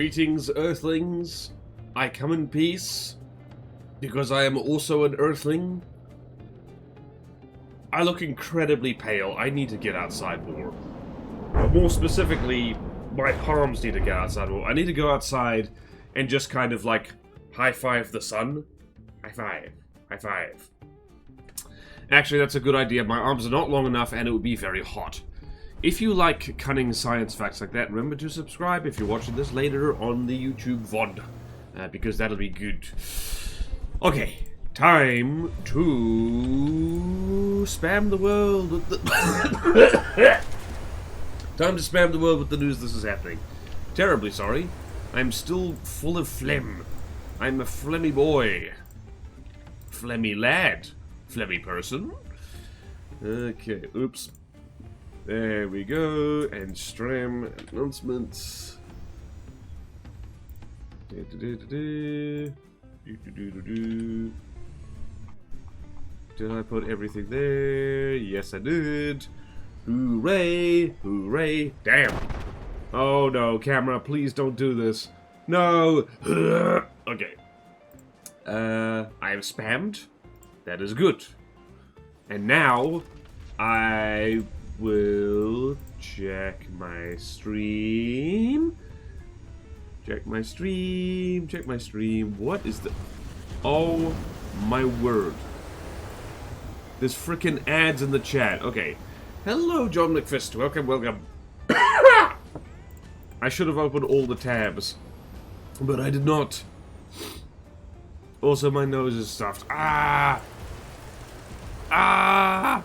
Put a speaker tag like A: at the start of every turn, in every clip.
A: Greetings, Earthlings. I come in peace, because I am also an Earthling. I look incredibly pale. I need to get outside more. More specifically, my palms need to get outside more. I need to go outside and just kind of like high-five the sun. High-five. High-five. Actually, that's a good idea. My arms are not long enough and it would be very hot. If you like cunning science facts like that, remember to subscribe if you're watching this later on the YouTube VOD. Because that'll be good. Okay, time to spam the world with the... Time to spam the world with the news this is happening. Terribly sorry. I'm still full of phlegm. I'm a phlegmy boy. Phlegmy lad. Phlegmy person. Okay, oops. There we go, and Stram announcements. Did I put everything there? Yes, I did. Hooray! Hooray! Damn! Oh no, camera, please don't do this. No! Okay. I am spammed. That is good. And now, I will check my stream. Check my stream. Check my stream. What is the... Oh my word. There's frickin' ads in the chat. Okay. Hello, John McFist. Welcome, welcome. I should have opened all the tabs, but I did not. Also, my nose is stuffed. Ah! Ah!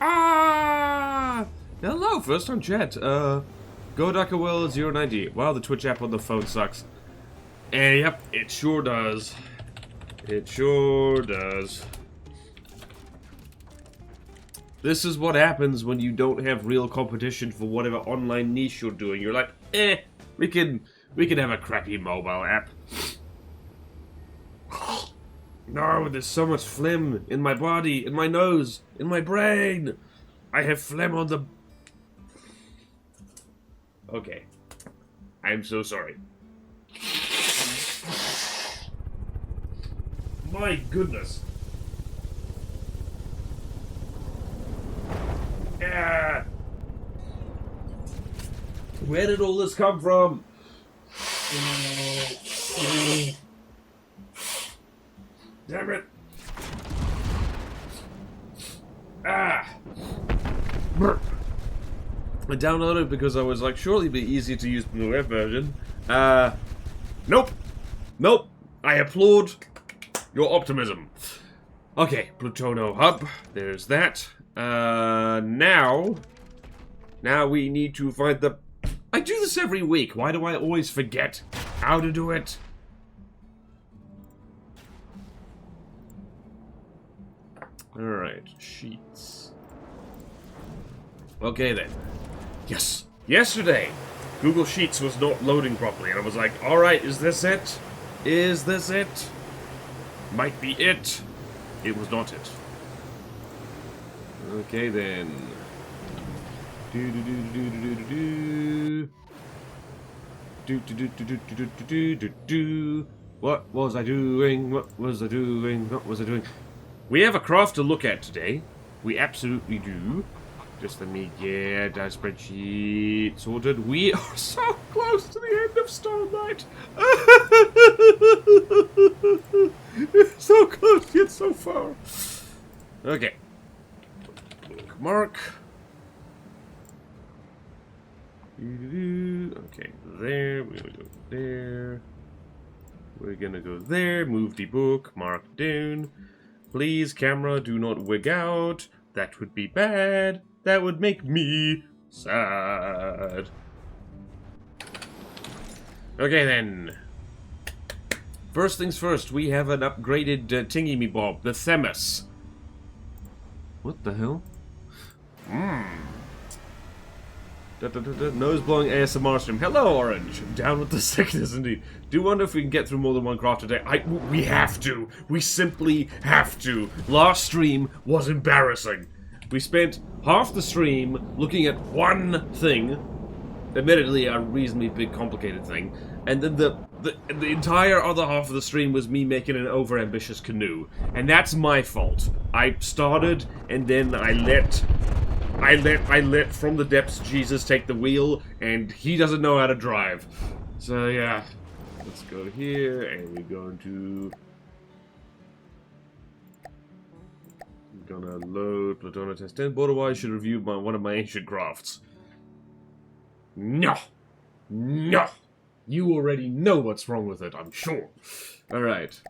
A: Ah! Hello, first on chat. GoDuckerWell090. Wow, the Twitch app on the phone sucks. And yep, it sure does. It sure does. This is what happens when you don't have real competition for whatever online niche you're doing. You're like, we can have a crappy mobile app. No, there's so much phlegm in my body, in my nose, in my brain. I have phlegm on the... Okay. I'm so sorry. My goodness. Ah. Where did all this come from? Damn it. Ah. I downloaded it because I was like, surely it'd be easier to use the web version. Nope. Nope. I applaud your optimism. Okay, Plutono Hub. There's that. Now we need to find the... I do this every week. Why do I always forget how to do it? Alright, sheets. Okay then. Yes. Yesterday, Google Sheets was not loading properly, and I was like, alright, is this it? Is this it? Might be it. It was not it. Okay then. What was I doing? What was I doing? What was I doing? We have a craft to look at today. We absolutely do. Just let me get our spreadsheet sorted. We are so close to the end of Starlight. So close yet so far. Okay. Mark. Okay, there. We're gonna go there. We're gonna go there. Move the book. Mark down. Please, camera, do not wig out. That would be bad. That would make me sad. Okay, then. First things first, we have an upgraded Tingy-Me-Bob, the Themis. What the hell? Nose-blowing ASMR stream. Hello, Orange. Down with the sickness, indeed. Do wonder if we can get through more than one craft today. We have to. We simply have to. Last stream was embarrassing. We spent half the stream looking at one thing, admittedly a reasonably big, complicated thing. And then the entire other half of the stream was me making an overambitious canoe, and that's my fault. I started, and then I let from the depths Jesus take the wheel, and he doesn't know how to drive. So yeah, let's go here, and we're going to. Gonna load Platona test 10. Otherwise, should review one of my ancient crafts. No! No! You already know what's wrong with it, I'm sure. Alright.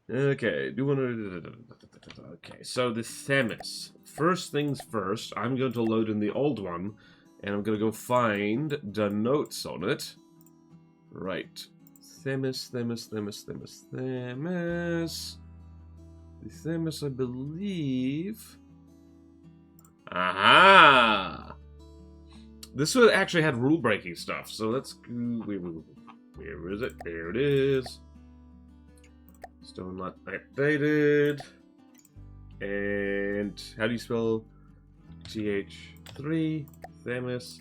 A: Okay, okay, so the Themis. First things first, I'm going to load in the old one, and I'm gonna go find the notes on it. Right. Themis. The Themis, I believe. Aha! This one actually had rule-breaking stuff, so let's go. Where is it? There it is. Still not updated. And how do you spell TH3? Themis.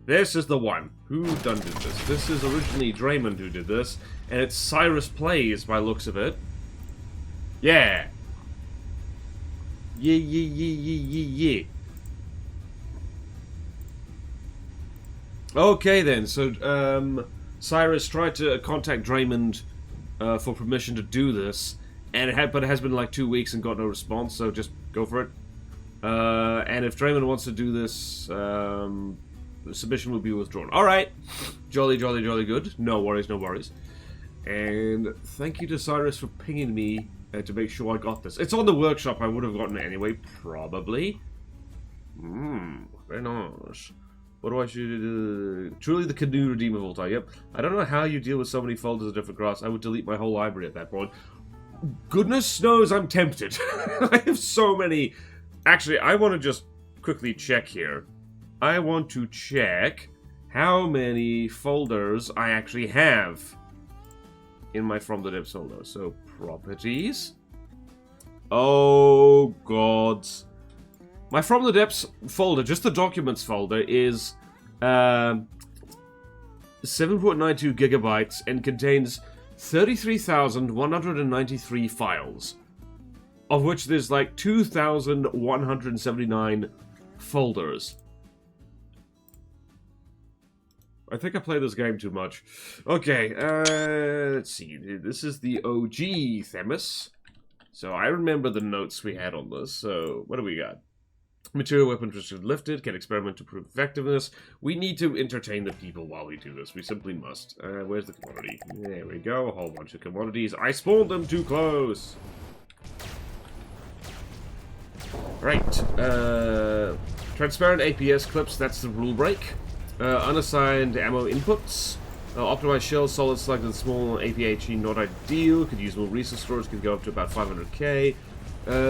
A: This is the one. Who did this? This is originally Draymond who did this, and it's Cyrus Plays by looks of it. Yeah. Yeah. Okay then, so Cyrus tried to contact Draymond for permission to do this, and but it has been like 2 weeks and got no response, so just go for it. And if Draymond wants to do this, the submission will be withdrawn. Alright, jolly good. No worries. And thank you to Cyrus for pinging me to make sure I got this. It's on the workshop, I would have gotten it anyway, probably. Very nice. What do I should truly the canoe redeemable type. Yep. I don't know how you deal with so many folders of different crafts. I would delete my whole library at that point. Goodness knows I'm tempted. I have so many. Actually, I want to just quickly check here. I want to check how many folders I actually have in my From the Depths folder. So, properties. Oh, gods. My From the Depths folder, just the documents folder, is 7.92 gigabytes and contains 33,193 files, of which there's like 2,179 folders. I think I play this game too much. Okay, let's see. This is the OG Themis. So I remember the notes we had on this. So what do we got? Material weapon restriction lifted, can experiment to prove effectiveness. We need to entertain the people while we do this. We simply must. Where's the commodity? There we go, a whole bunch of commodities. I spawned them too close! Right. Transparent APS clips, that's the rule break. Unassigned ammo inputs. Optimized shells, solid slug and small APHE not ideal. Could use more resource storage, could go up to about 500k.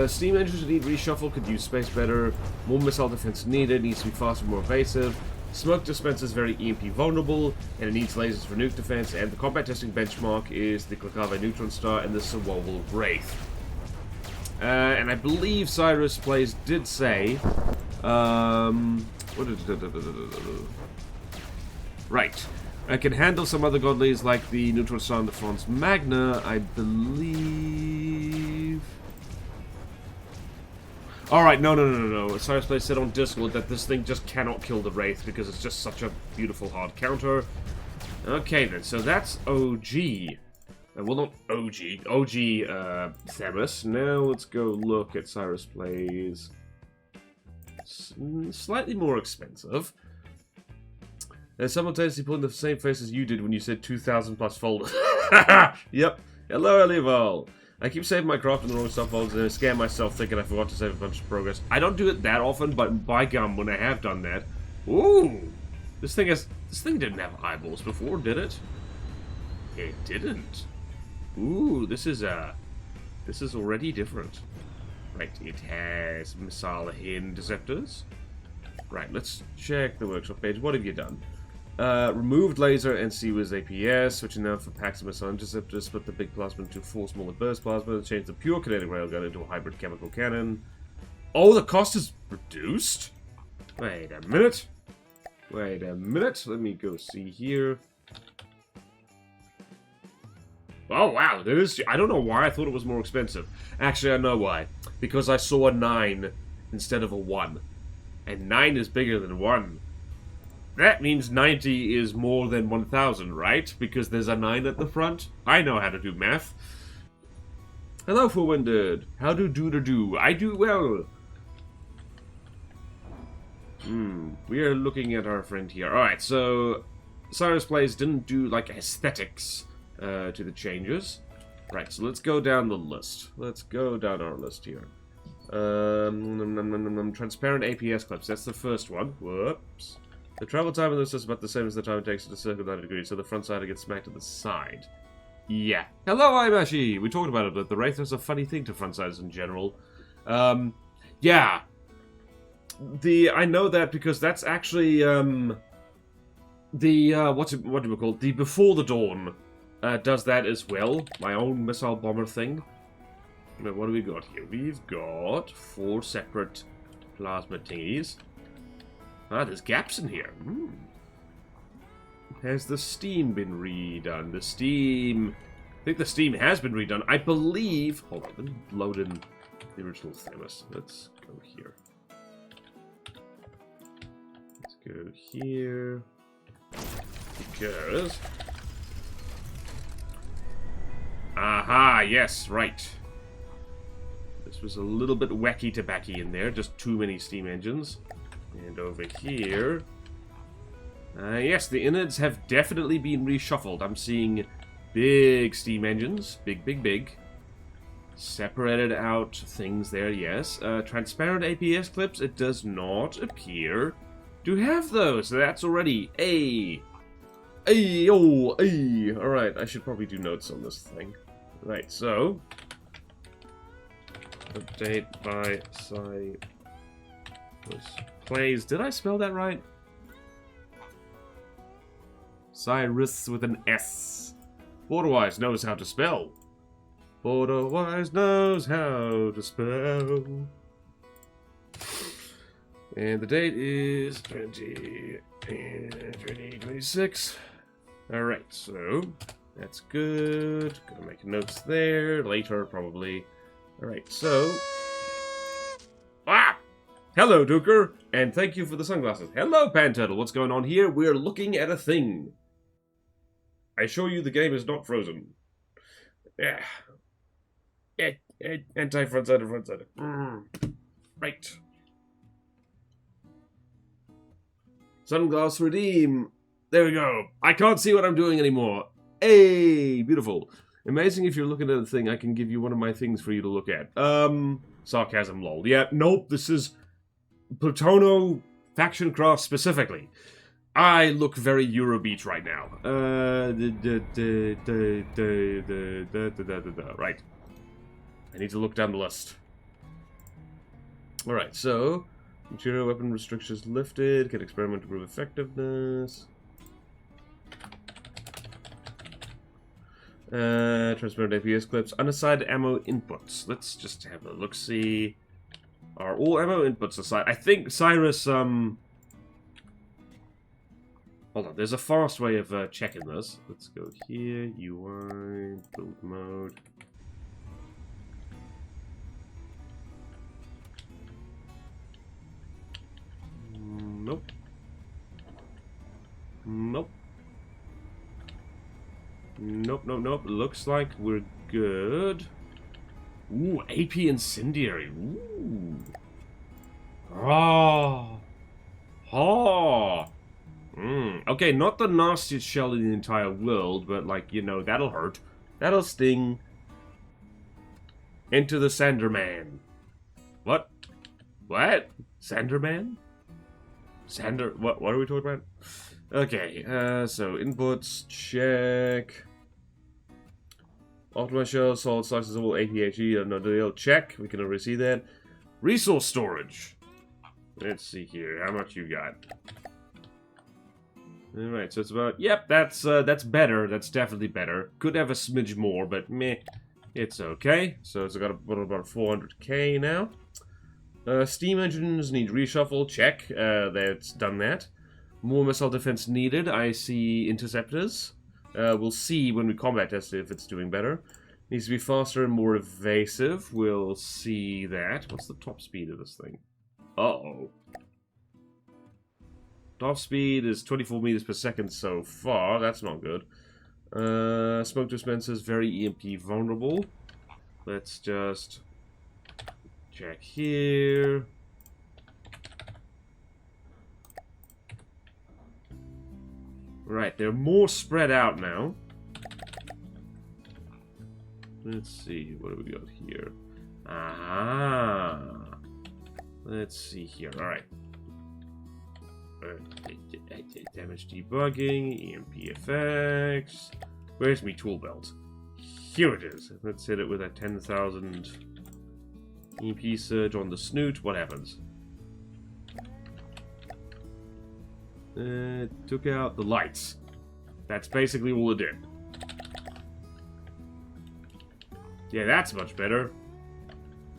A: Steam engines need reshuffle, could use space better. More missile defense needed, needs to be faster, more evasive. Smoke dispenser is very EMP vulnerable, and it needs lasers for nuke defense. And the combat testing benchmark is the Klakave Neutron Star and the Sawolwal Wraith. And I believe Cyrus Plays did say, right. I can handle some other godlies like the Neutron Star and the Franz Magna, I believe. Alright, no. Cyrus Play said on Discord that this thing just cannot kill the Wraith because it's just such a beautiful hard counter. Okay then, so that's OG. Well, not OG. OG, Themis. Now let's go look at Cyrus Plays. Slightly more expensive. Simultaneously put in the same face as you did when you said 2,000 plus folders. Yep. Hello, Elival. I keep saving my craft in the wrong subfolders and I scare myself thinking I forgot to save a bunch of progress. I don't do it that often, but by gum, when I have done that... Ooh! This thing didn't have eyeballs before, did it? It didn't. Ooh, this is already different. Right, it has missile interceptors. Right, let's check the workshop page. What have you done? Removed laser and CWIS APS, switching out for packs of missile interceptors, split the big plasma into 4 smaller burst plasma, change the pure kinetic railgun into a hybrid chemical cannon. Oh, the cost is reduced? Wait a minute. Wait a minute. Let me go see here. Oh, wow. There is... I don't know why I thought it was more expensive. Actually, I know why. Because I saw a 9 instead of a 1. And 9 is bigger than 1. That means 90 is more than 1,000, right? Because there's a 9 at the front. I know how to do math. Hello, Fulwinded. How do? I do well. We are looking at our friend here. Alright, so... Cyrus Plays didn't do, like, aesthetics to the changes. Right, so let's go down the list. Let's go down our list here. Transparent APS clips. That's the first one. Whoops. The travel time of this is about the same as the time it takes to circle 90 degrees, so the front side gets smacked to the side. Yeah. Hello, Imashi! We talked about it, but the Wraith is a funny thing to front sides in general. Yeah. I know that because that's actually, what do we call it? The Before the Dawn does that as well. My own missile bomber thing. Now, what do we got here? We've got 4 separate plasma thingies. Ah, there's gaps in here. Has the steam been redone? The steam... I think the steam has been redone. I believe... Hold on, let me load in the original thermos. Let's go here. Let's go here. Because... Aha, yes, right. This was a little bit wacky-tobacky in there. Just too many steam engines. And over here... yes, the innards have definitely been reshuffled. I'm seeing big steam engines. Big. Separated out things there, yes. Transparent APS clips, it does not appear to have those. That's already a... Alright, I should probably do notes on this thing. Right, so... Update by Cyrus Plays. Did I spell that right? Cyrus with an S. Borderwise knows how to spell. Borderwise knows how to spell. And the date is 2026. Alright, so that's good. Gonna make notes there. Later, probably. Alright, so... Hello, Duker, and thank you for the sunglasses. Hello, Panturtle. What's going on here? We're looking at a thing. I assure you the game is not frozen. Yeah. Anti-frontsider. Right. Sunglass redeem. There we go. I can't see what I'm doing anymore. Hey, beautiful. Amazing if you're looking at a thing, I can give you one of my things for you to look at. Sarcasm, lol. Yeah, nope, this is... Plutono faction craft specifically. I look very Eurobeat right now. Right. I need to look down the list. Alright, so... Material weapon restrictions lifted. Can experiment to prove effectiveness. Transparent APS clips. Unassigned ammo inputs. Let's just have a look-see. Are all ammo inputs assigned? I think Cyrus, Hold on, there's a fast way of checking this. Let's go here, UI, build mode. Nope. Nope. Looks like we're good. Ooh, AP Incendiary. Ooh. Okay, not the nastiest shell in the entire world, but, like, you know, that'll hurt. That'll sting. Enter the Sanderman. What? What? Sanderman? What are we talking about? Okay, so inputs, check. Optimize shell, solid slices, all APHE, no deal, check. We can already see that. Resource storage. Let's see here, how much you got? Alright, so it's about, yep, that's better, that's definitely better. Could have a smidge more, but meh, it's okay. So it's got about 400k now. Steam engines need reshuffle, check, that's done that. More missile defense needed. I see interceptors. We'll see when we combat test it if it's doing better. Needs to be faster and more evasive. We'll see that. What's the top speed of this thing? Uh-oh. Top speed is 24 meters per second so far. That's not good. Smoke dispensers, very EMP vulnerable. Let's just check here. Right, they're more spread out now. Let's see, what do we got here? Ah, let's see here. All right. Damage debugging, EMP effects. Where's me tool belt? Here it is. Let's hit it with a 10,000 EMP surge on the snoot. What happens? Took out the lights. That's basically all it did. Yeah, that's much better.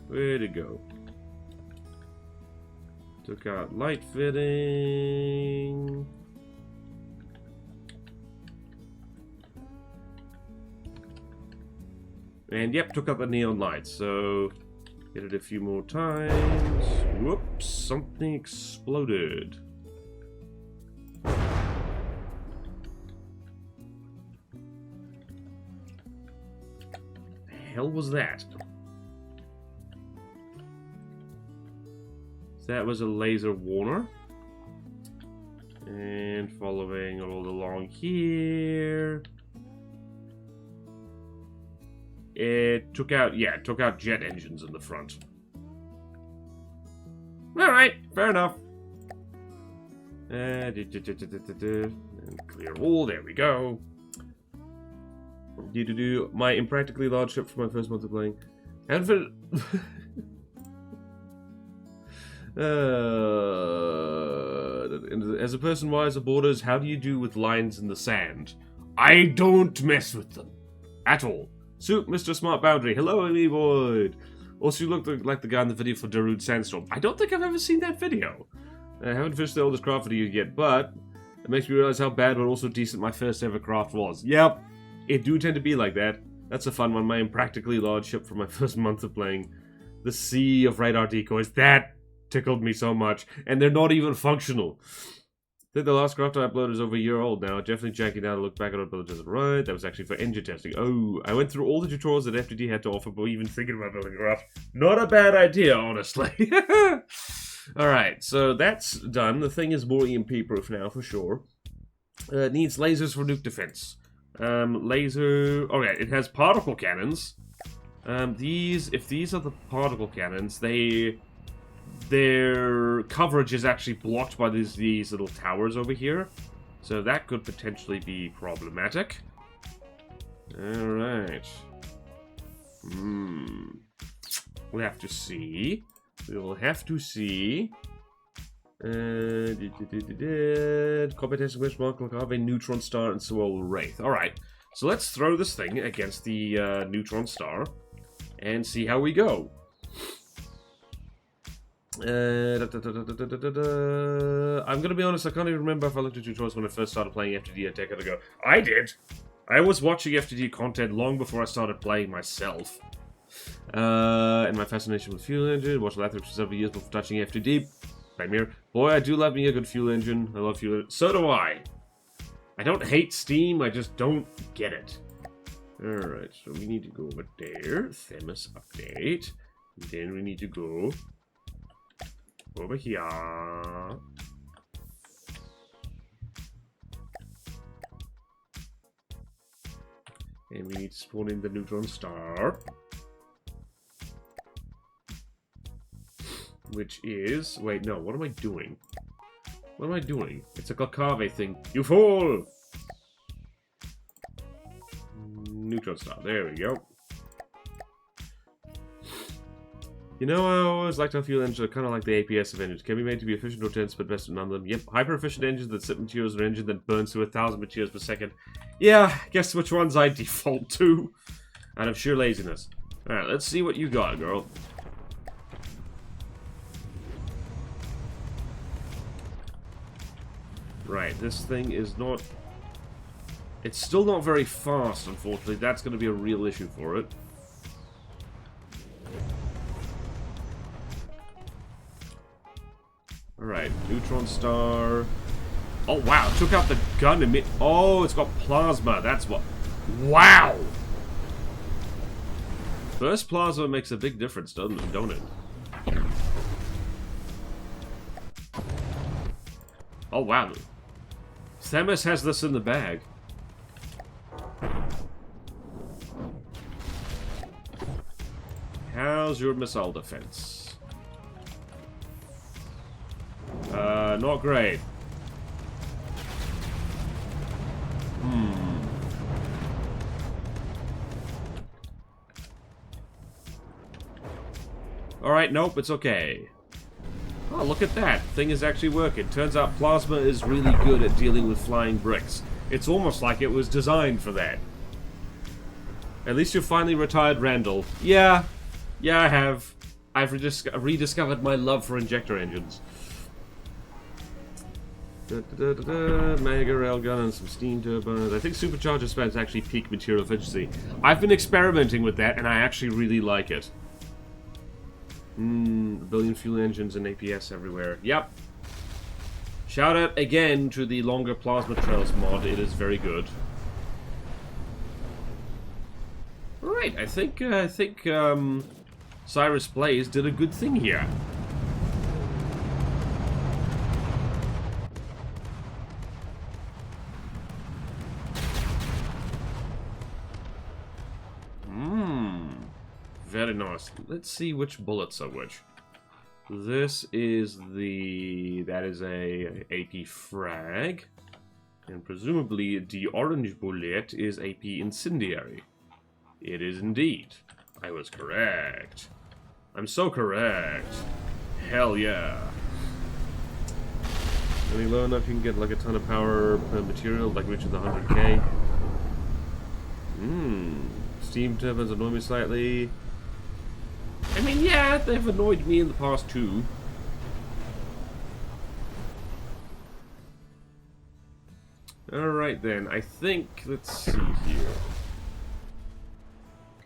A: Way to go. Took out light fitting. And yep, took out the neon lights. So, hit it a few more times. Whoops, something exploded. The hell was that? That was a laser warner. And following all along here. It took out, yeah, it took out jet engines in the front. Alright, fair enough. And clear all, there we go. My impractically large ship for my first month of playing. And for... as a person wise of borders, how do you do with lines in the sand? I don't mess with them. At all. Soup, Mr. Smart Boundary. Hello, me boy. Also, you look like the guy in the video for Darude Sandstorm. I don't think I've ever seen that video. I haven't finished the oldest craft video yet, but it makes me realize how bad but also decent my first ever craft was. Yep, it do tend to be like that. That's a fun one. My impractically large ship for my first month of playing. The sea of radar decoys. That tickled me so much. And they're not even functional. I think the last craft I uploaded is over a year old now. Definitely checking out to look back at it, but it doesn't right. That was actually for engine testing. Oh, I went through all the tutorials that FTD had to offer, but even thinking about building a craft. Not a bad idea, honestly. Alright, so that's done. The thing is more EMP proof now, for sure. It needs lasers for nuke defense. Laser... Okay, it has particle cannons. If these are the particle cannons, their coverage is actually blocked by these little towers over here. So that could potentially be problematic. Alright. We'll have to see. We will have to see. Competition which mark will have a neutron star and so will Wraith. Alright. So let's throw this thing against the neutron star and see how we go. I'm gonna be honest, I can't even remember if I looked at tutorials when I first started playing FTD a decade ago. I did! I was watching FTD content long before I started playing myself. And my fascination with fuel engine, watched Lathrop for several years before touching FTD. Same here. Boy, I do love me a good fuel engine. I love fuel engine. So do I! I don't hate Steam, I just don't get it. Alright, so we need to go over there. Themis update. And then we need to go over here. And we need to spawn in the neutron star. Which is... Wait, no, what am I doing? What am I doing? It's a Concave thing. You fool! Neutron star, there we go. You know, I always liked how fuel engines are kind of like the APS of engines. Can be made to be efficient or dense, but best of none of them. Yep, hyper-efficient engines that sip materials or engine that burns to 1,000 materials per second. Yeah, guess which ones I default to. Out of sheer laziness. Alright, let's see what you got, girl. Right, this thing is not... It's still not very fast, unfortunately. That's going to be a real issue for it. Alright, neutron star. Oh, wow, it took out the gun and oh, it's got plasma. That's what... Wow! Burst plasma makes a big difference, don't it? Oh, wow. Themis has this in the bag. How's your missile defense? Not great. Alright, nope, it's okay. Oh, look at that. Thing is actually working. Turns out plasma is really good at dealing with flying bricks. It's almost like it was designed for that. At least you finally retired Randall. Yeah. Yeah, I have. I've rediscovered my love for injector engines. Mega railgun and some steam turbines. I think supercharger spans actually peak material efficiency. I've been experimenting with that, and I actually really like it. A billion fuel engines and APS everywhere. Yep. Shout out again to the longer plasma trails mod. It is very good. Alright, I think Cyrus Blaze did a good thing here. Very nice. Let's see which bullets are which. This is that is a AP frag. And presumably the orange bullet is AP incendiary. It is indeed. I was correct. I'm so correct. Hell yeah. Only low enough you can get like a ton of power per material, like reaching the 100k. Steam turbines annoy me slightly. I mean, yeah, they've annoyed me in the past too. Alright then, I think, let's see here.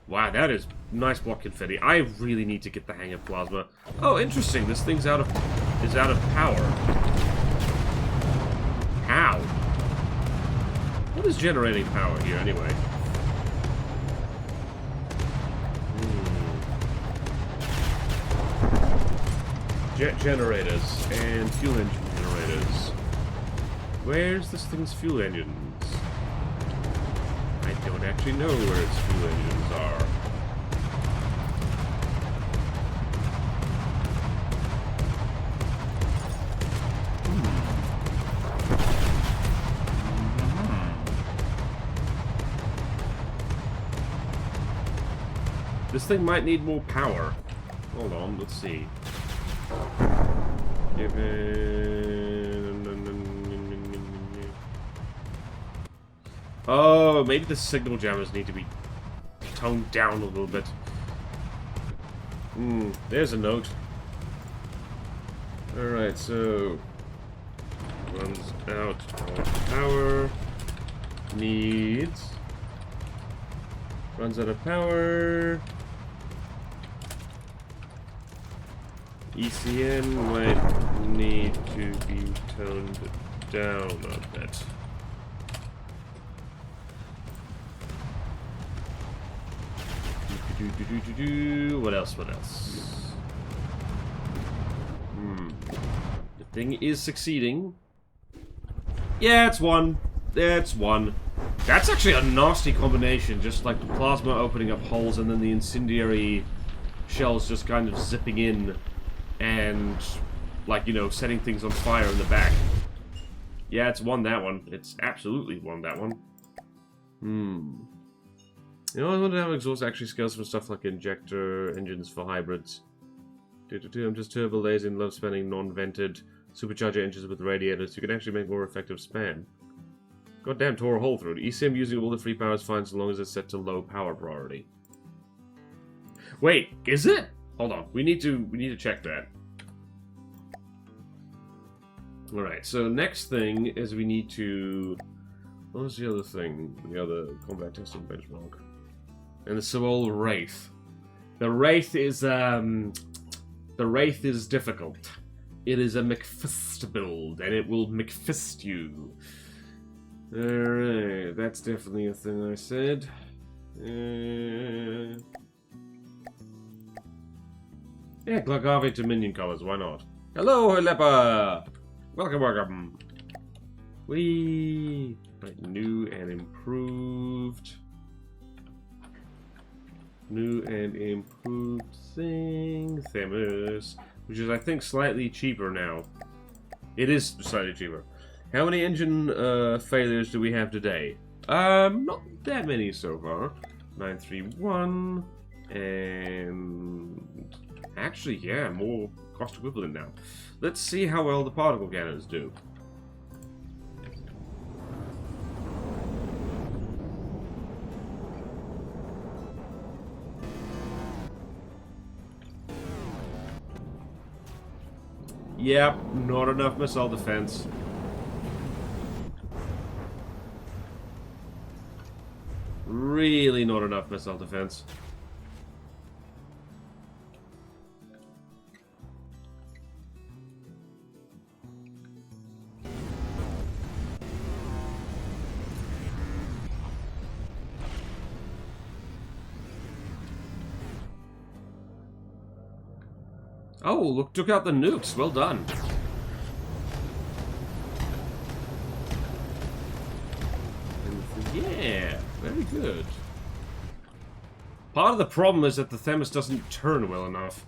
A: Wow, that is nice block confetti. I really need to get the hang of plasma. Oh, interesting, this thing's out of power. How? What is generating power here anyway? Jet generators and fuel engine generators. Where's this thing's fuel engines? I don't actually know where its fuel engines are. This thing might need more power. Hold on, let's see. Oh, maybe the signal jammers need to be toned down a little bit. There's a note. Alright, so... runs out of power. Needs... runs out of power. ECN might need to be toned down a bit. What else? What else? The thing is succeeding. Yeah, it's one. It's one. That's actually a nasty combination. Just like the plasma opening up holes and then the incendiary shells just kind of zipping in and, like, you know, setting things on fire in the back. Yeah, it's won that one. It's absolutely won that one. You know, I wonder how exhaust actually scales from stuff like injector engines for hybrids. I'm just turbo lazy and love spanning non-vented supercharger engines with radiators. You can actually make more effective span. Goddamn, tore a hole through it. ECM using all the free power is fine so long as it's set to low power priority. Wait, is it? Hold on, we need to check that. Alright, so next thing is we need to... What was the other thing? The other combat testing benchmark. And the Soul Wraith. The Wraith is, The Wraith is difficult. It is a McFist build, and it will McFist you. Alright, that's definitely a thing I said. Yeah, Glagave to minion colors, why not? Hello, Lepa! Welcome, welcome. Whee! Right, new and improved. New and improved thing. Themis. Which is, I think, slightly cheaper now. It is slightly cheaper. How many engine failures do we have today? Not that many so far. 931. And... Actually, yeah, more cost equivalent now. Let's see how well the particle cannons do. Yep, not enough missile defense. Really not enough missile defense. Oh, look, took out the nukes. Well done. Yeah, very good. Part of the problem is that the Themis doesn't turn well enough.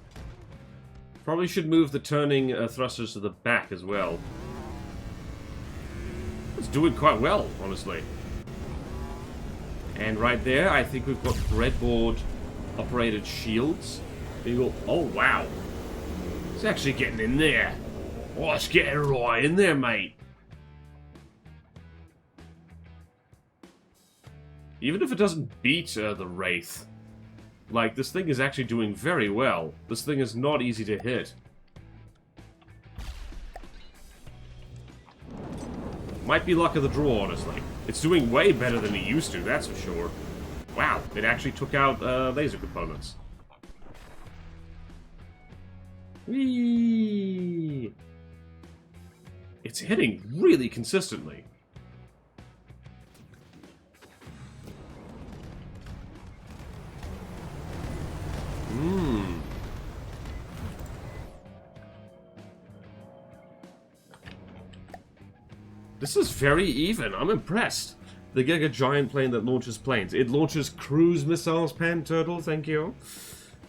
A: Probably should move the turning thrusters to the back as well. It's doing quite well, honestly. And right there, I think we've got breadboard operated shields. You go, oh wow. It's actually getting in there. Oh, it's getting right in there, mate. Even if it doesn't beat the Wraith, like, this thing is actually doing very well. This thing is not easy to hit. Might be luck of the draw, honestly. It's doing way better than it used to, that's for sure. Wow, it actually took out laser components. Whee! It's hitting really consistently. This is very even. I'm impressed. The Giga Giant plane that launches planes. It launches cruise missiles, Pan Turtle, thank you.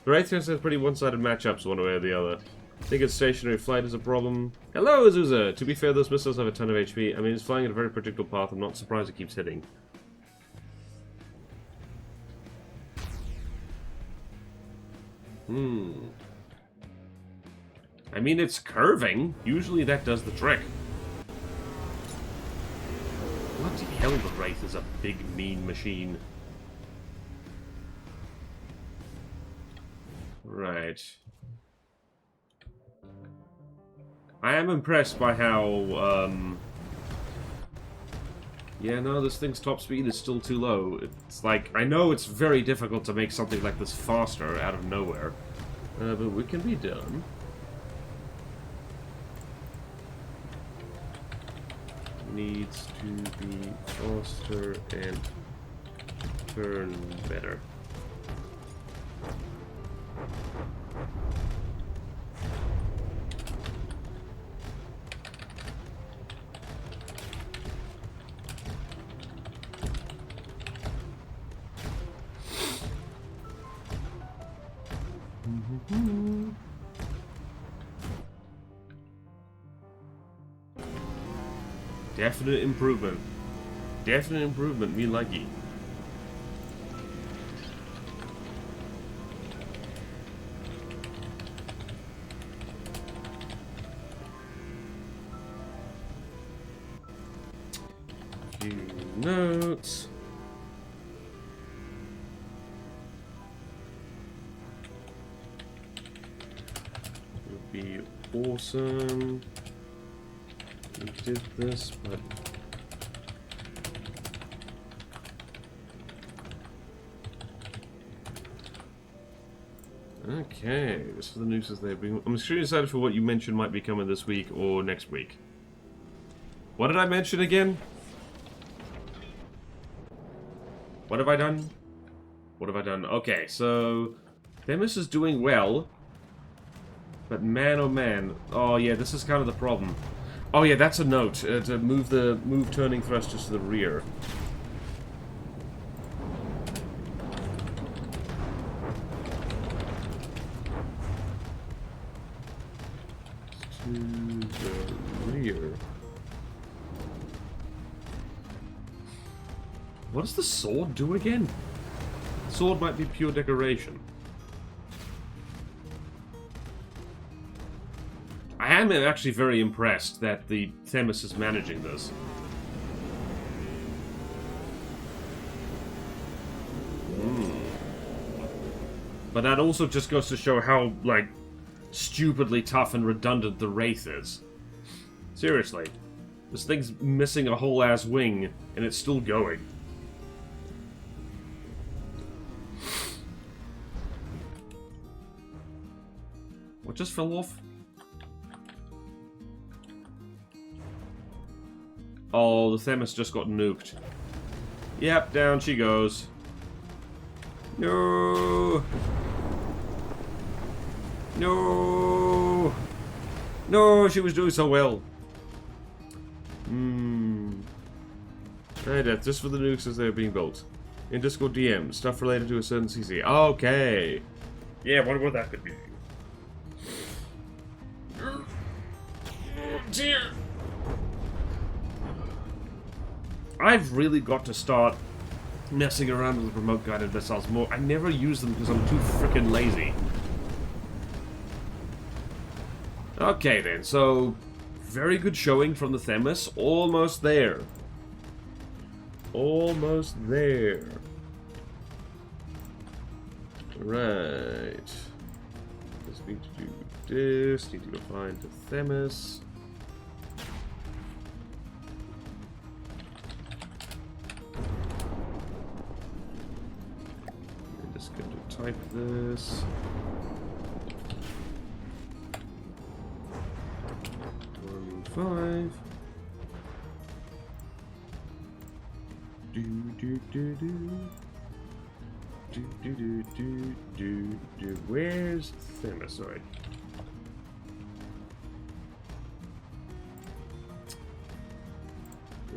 A: The Wraith has pretty one-sided matchups one way or the other. I think its stationary flight is a problem. Hello, Azusa! To be fair, those missiles have a ton of HP. I mean, it's flying at a very predictable path. I'm not surprised it keeps hitting. I mean, it's curving. Usually that does the trick. Bloody hell, the Wraith is a big, mean machine. Right. I am impressed by how, yeah, no, this thing's top speed is still too low. It's like, I know it's very difficult to make something like this faster out of nowhere. But we can be done. Needs to be faster and turn better. Definite improvement. Definite improvement, me likey. Few notes. Would be awesome. We did this, but... Okay, this for the nooses there. I'm extremely excited for what you mentioned might be coming this week or next week. What did I mention again? What have I done? What have I done? Okay, so... Themis is doing well. But man, oh man. Oh yeah, this is kind of the problem. Oh yeah, that's a note. To move turning thrusters to the rear. To the rear. What does the sword do again? The sword might be pure decoration. I am actually very impressed that the Themis is managing this. But that also just goes to show how, like, stupidly tough and redundant the Wraith is. Seriously. This thing's missing a whole ass wing, and it's still going. What just fell off? Oh, the Themis just got nuked. Yep, down she goes. No! No! No, she was doing so well. Right, just for the nukes as they're being built. In Discord DM, stuff related to a certain CC. Okay. Yeah, wonder what that could be. Oh, dear. I've really got to start messing around with remote guided missiles more. I never use them because I'm too freaking lazy. Okay then, so very good showing from the Themis. Almost there. Almost there. Right. Just need to do this. Need to go find the Themis. I'm just going to type this. Five. Do do do do. Do do do do do do. Where's Themis? Sorry.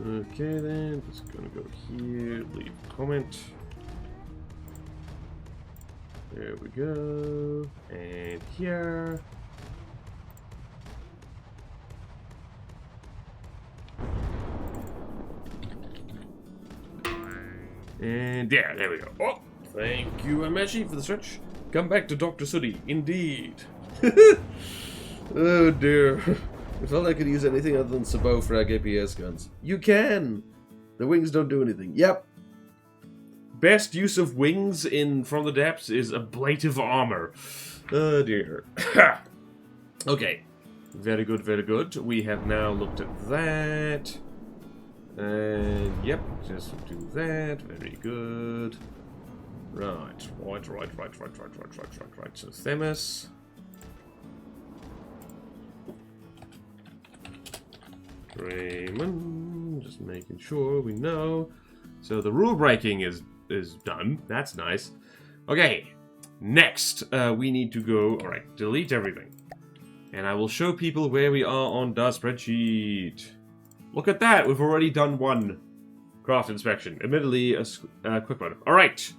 A: Okay then, just gonna go here, leave comment. There we go. And here. And yeah, there we go. Oh, thank you, Amashi, for the stretch. Come back to Dr. Sooty, indeed. Oh dear. I felt I could use anything other than Sabot frag APS guns. You can! The wings don't do anything. Yep. Best use of wings in From the Depths is ablative armor. Oh dear. Okay. Very good, very good. We have now looked at that. And yep, just do that. Very good. Right. So Themis. Raymond. Just making sure we know. So the rule breaking is done. That's nice. Okay. Next, we need to go. All right. Delete everything, and I will show people where we are on the spreadsheet. Look at that, we've already done one craft inspection. Admittedly, a quick one. Alright,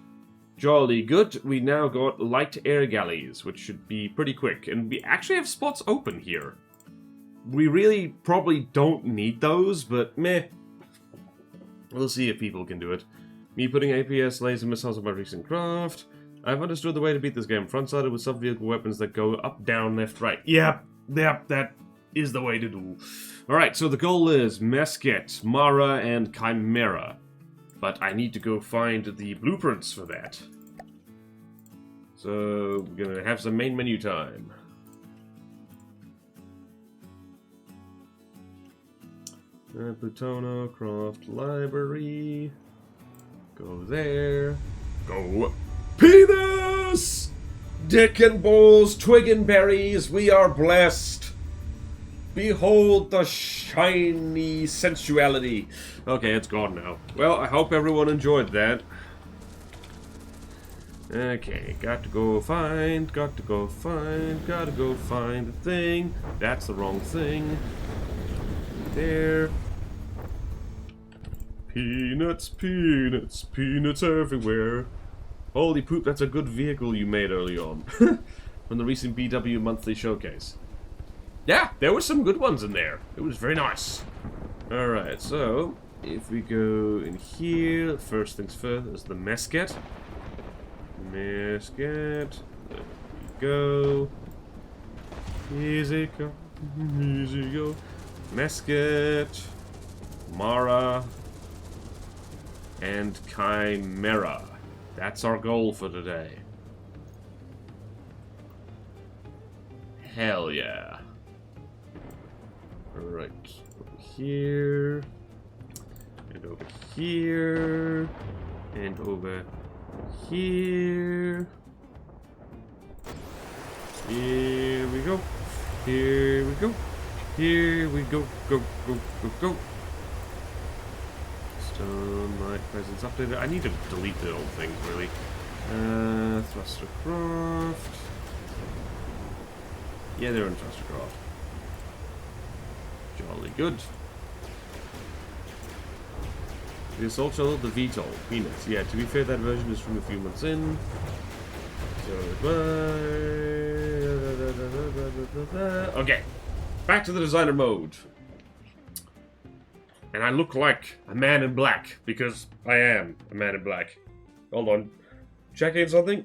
A: jolly good. We now got light air galleys, which should be pretty quick. And we actually have spots open here. We really probably don't need those, but meh. We'll see if people can do it. Me putting APS laser missiles on my recent craft. I've understood the way to beat this game. Front-sided with sub-vehicle weapons that go up, down, left, right. Yep, that is the way to do. Alright, so the goal is Mesquite, Mara, and Chimera. But I need to go find the blueprints for that. So, we're gonna have some main menu time. Plutono, Croft Library. Go there. Go. Penis! Dick and balls, twig and berries, we are blessed. Behold the shiny sensuality. Okay, it's gone now. Well, I hope everyone enjoyed that. Okay, gotta go find the thing. That's the wrong thing. There. Peanuts, peanuts, peanuts everywhere. Holy poop, that's a good vehicle you made early on. From the recent BW monthly showcase. Yeah, there were some good ones in there. It was very nice. Alright, so if we go in here, first things first is the mesket. Mesket. There we go. Easy go. Easy go. Mesket. Mara. And Chimera. That's our goal for today. Hell yeah. Alright, over here. And over here. And over here. Here we go. Here we go. Here we go. Go, go, go, go. Stone light presence updated. I need to delete the old things, really. Thrustercraft. Yeah, they're in Thrustercraft. Jolly good. The Assault Shuttle, the VTOL. Peanuts. Yeah, to be fair, that version is from a few months in. So, okay. Back to the designer mode. And I look like a man in black, because I am a man in black. Hold on. Checking something?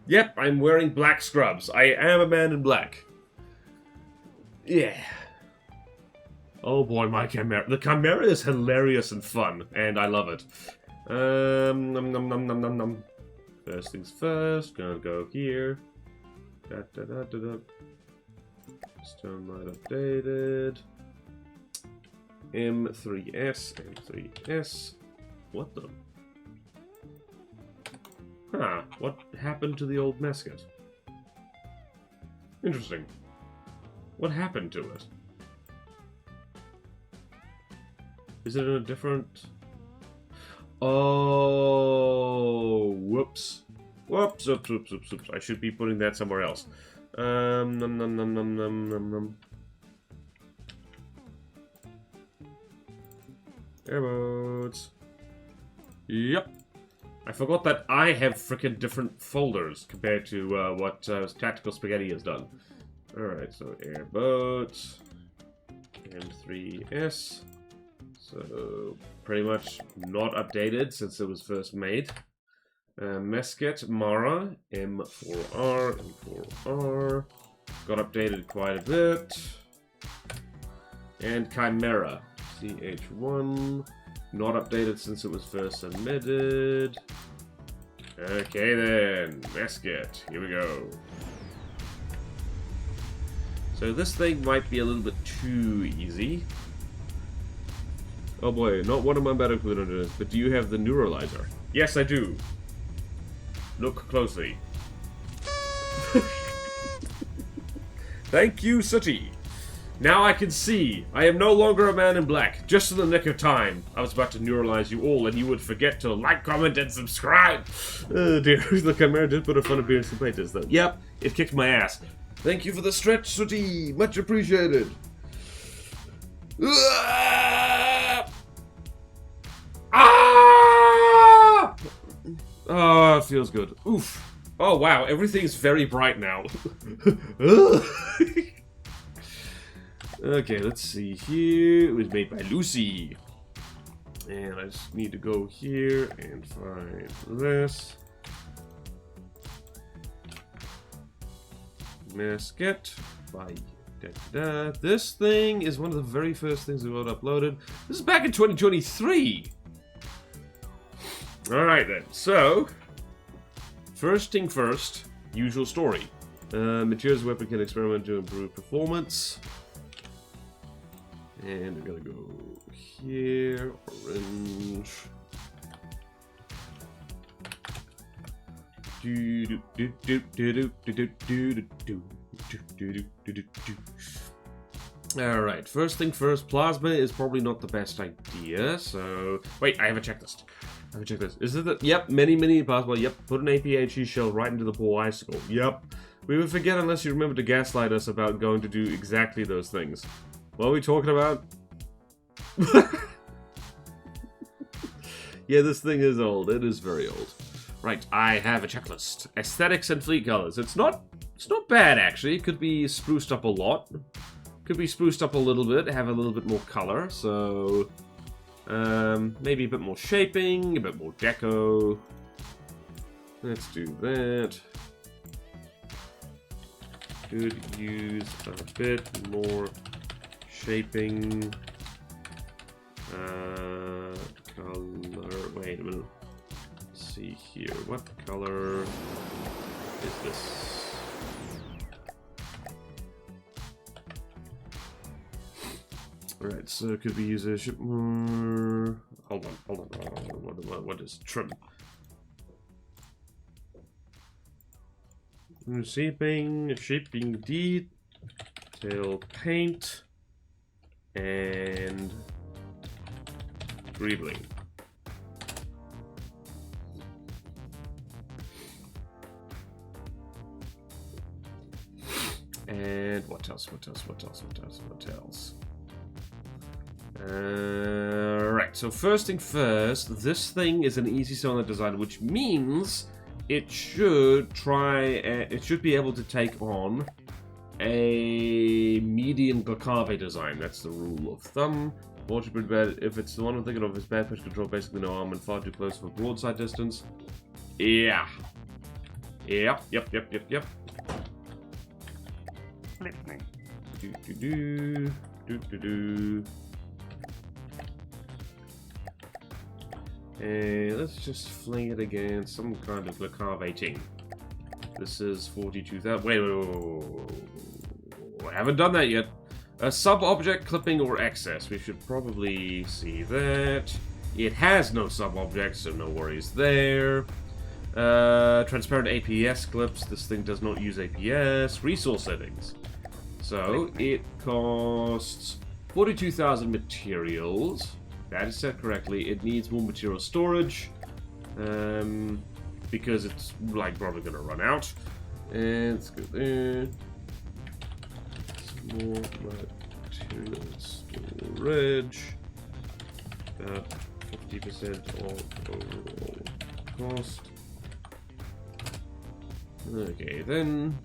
A: Yep, I'm wearing black scrubs. I am a man in black. Yeah. Oh boy, my Chimera. The Chimera is hilarious and fun, and I love it. Nom nom nom nom nom nom. First things first, gonna go here. Da da da da da. Stone light updated. M3S, M3S. What the? Huh, what happened to the old mesket? Interesting. What happened to it? Is it in a different... Oh, whoops. Whoops, oops, oops, oops, oops. I should be putting that somewhere else. Num, num, num, num, num, num, num. Airboats. Yep. I forgot that I have frickin' different folders compared to what Tactical Spaghetti has done. Alright, so airboats. M3S. So, pretty much not updated since it was first made. Mesket, Mara, M4R, M4R. Got updated quite a bit. And Chimera. CH1, not updated since it was first submitted. Okay then, mesket, here we go. So this thing might be a little bit too easy. Oh boy, not one of my better computers, but do you have the neuralizer? Yes, I do. Look closely. Thank you, Sooty. Now I can see. I am no longer a man in black. Just in the nick of time. I was about to neuralize you all, and you would forget to like, comment, and subscribe. Oh dear, the Chimera did put a fun appearance in playtest, though. Yep, it kicked my ass. Thank you for the stretch, Sooty. Much appreciated. Ah! Oh, it feels good. Oof. Oh wow, everything's very bright now. Okay, let's see here. It was made by Lucy. And I just need to go here and find this. Mesket by This thing is one of the very first things we got uploaded. This is back in 2023. Alright then, so first thing first, usual story. Materials weapon can experiment to improve performance. And we're gonna go here, orange. Alright, first thing first, plasma is probably not the best idea, so... Wait, I have a checklist. Is it the... Yep, mini plasma, yep, put an APHE shell right into the pool icicle, yep. We would forget unless you remember to gaslight us about going to do exactly those things. What are we talking about? Yeah, this thing is old. It is very old. Right, I have a checklist. Aesthetics and fleet colors. It's not bad, actually. It could be spruced up a lot. Could be spruced up a little bit, have a little bit more color, so... maybe a bit more shaping, a bit more deco. Let's do that. Could use a bit more shaping. Color... Wait a minute. Let's see here. What color is this? Alright, so could we use a ship more... Hold on. What is trim? Shaping detail paint, and greebling. And what else? Right, so first thing first, this thing is an easy cylinder design, which means it should be able to take on a medium Glacave design. That's the rule of thumb. Porch would be bad. If it's the one I'm thinking of, is bad push control, basically no arm and far too close for broadside distance. Yeah. Yep.
B: Listening.
A: And let's just fling it against some kind of Glacavating. This is 42,000. Wait. I haven't done that yet. A sub-object clipping or excess. We should probably see that. It has no sub-objects, so no worries there. Transparent APS clips. This thing does not use APS. Resource settings. So, it costs 42,000 materials. That is set correctly. It needs more material storage. Because it's, like, probably going to run out. And let's go there. More material storage. About 50% of overall cost. Okay, then.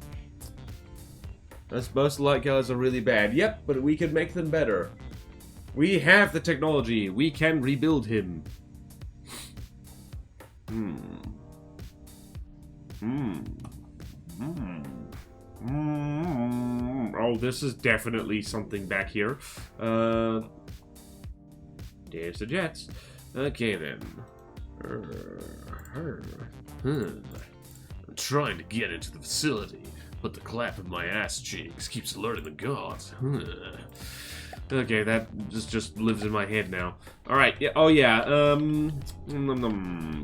A: That's most light colors are really bad. Yep, but we can make them better. We have the technology. We can rebuild him. Oh, this is definitely something back here. There's the jets. Okay, then. I'm trying to get into the facility, but the clap of my ass cheeks keeps alerting the guards. Okay, that just lives in my head now. Alright, yeah, oh yeah,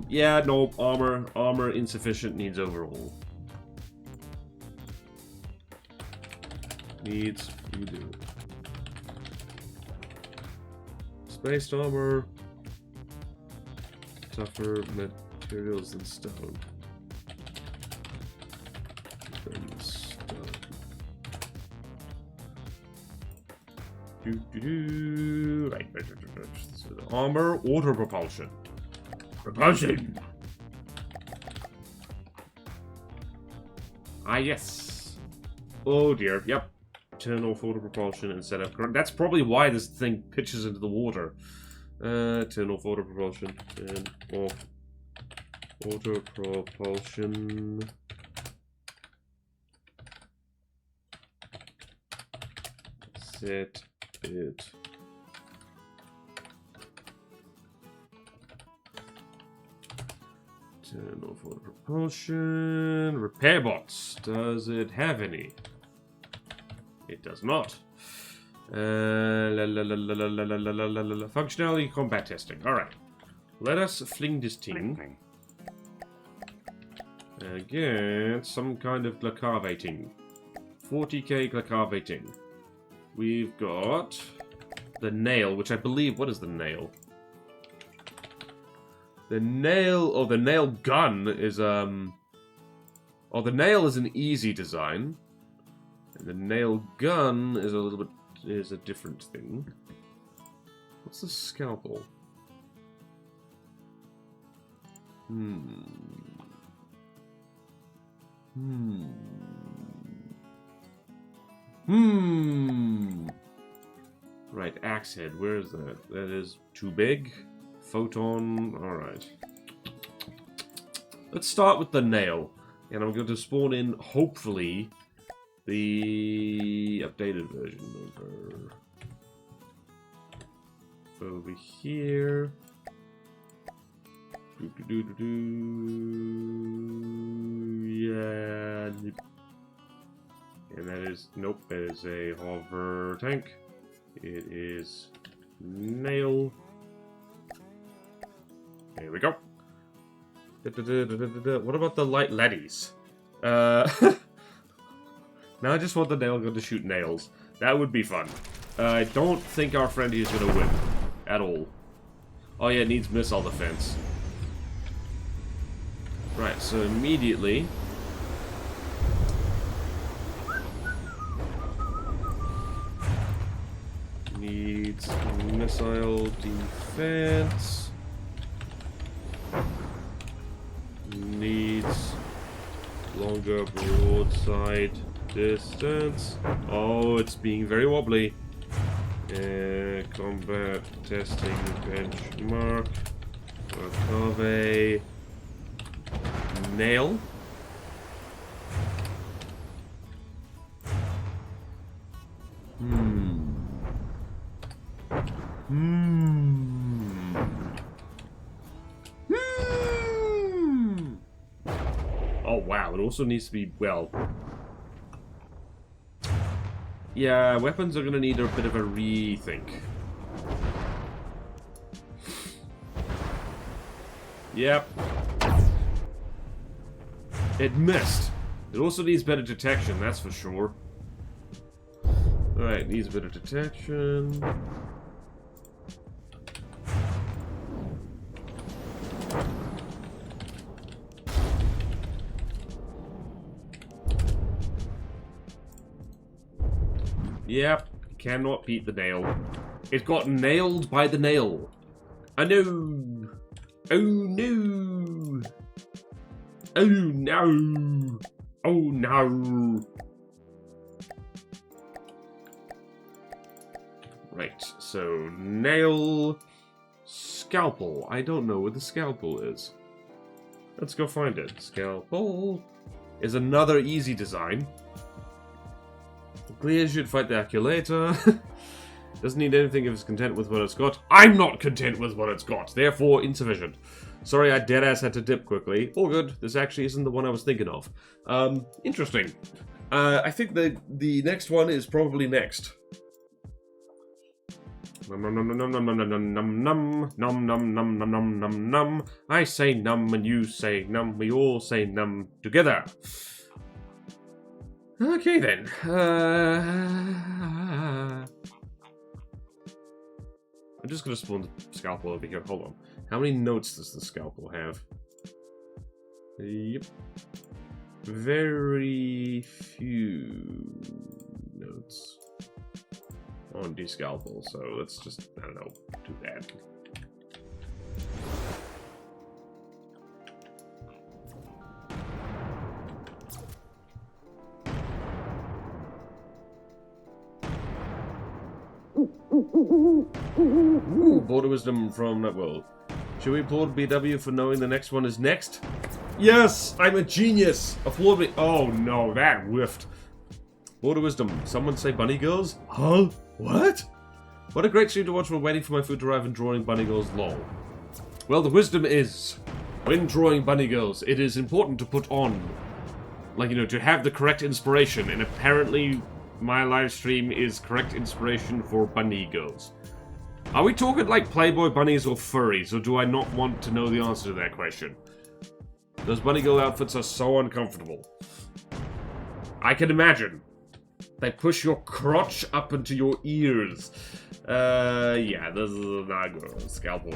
A: yeah, no, armor insufficient, needs overhaul. Needs redo. Spaced armor. Tougher materials than stone. Right. Armor, auto propulsion. Propulsion! Ah, yes. Oh dear, yep. Turn off auto propulsion and set up. That's probably why this thing pitches into the water. Turn off auto propulsion. Turn off auto propulsion. Set it. Turn off auto propulsion. Repair bots. Does it have any? It does not. Functionality combat testing. Alright. Let us fling this thing
B: Flipping.
A: against some kind of glacavating. 40k glacavating. We've got the nail, which I believe... What is the nail? The nail... Oh, the nail gun is, Oh, the nail is an easy design. And the nail gun is a little bit... is a different thing. What's the scalpel? Right, axe head. Where is that? That is too big. Photon. Alright. Let's start with the nail. And I'm going to spawn in, hopefully, the updated version over here. Yeah. And that is, nope, that is a hover tank. It is nail. There we go. What about the light laddies? Now I just want the nail gun to shoot nails. That would be fun. I don't think our friend is going to win. At all. Oh yeah, it needs missile defense. Right, so immediately... needs missile defense. Needs longer broadside distance. Oh, it's being very wobbly. Combat testing benchmark. Agave. Nail. Oh wow, it also needs to be, well... yeah, weapons are gonna need a bit of a rethink. Yep. It missed. It also needs better detection, that's for sure. Alright, needs better detection. Yep, cannot beat the nail. It got nailed by the nail. Oh no! Oh no! Oh no! Oh no! Right, so nail, scalpel. I don't know where the scalpel is. Let's go find it. Scalpel is another easy design. Clear should fight the Acculator. Doesn't need anything if it's content with what it's got. I'm not content with what it's got, therefore insufficient. Sorry, I deadass had to dip quickly. All good. This actually isn't the one I was thinking of. Interesting. I think the next one is probably next. Num num num num num num num num num num num num num num num num. I say num and you say num. We all say num together. Okay then. I'm just gonna spawn the scalpel over here. Hold on. How many notes does the scalpel have? Yep. Very few notes on the scalpel, so let's just, I don't know, do that. Ooh, border wisdom from that world. Should we applaud BW for knowing the next one is next? Yes! I'm a genius! Applaud me. Oh no, that whiffed. Border wisdom. Someone say bunny girls? Huh? What? What a great stream to watch while waiting for my food to arrive and drawing bunny girls, lol. Well, the wisdom is, when drawing bunny girls, it is important to put on, like, you know, to have the correct inspiration, and apparently my live stream is correct inspiration for bunny girls. Are we talking like Playboy bunnies or furries, or do I not want to know the answer to that question? Those bunny girl outfits are so uncomfortable. I can imagine. They push your crotch up into your ears. Yeah, this is not good. Scalpel.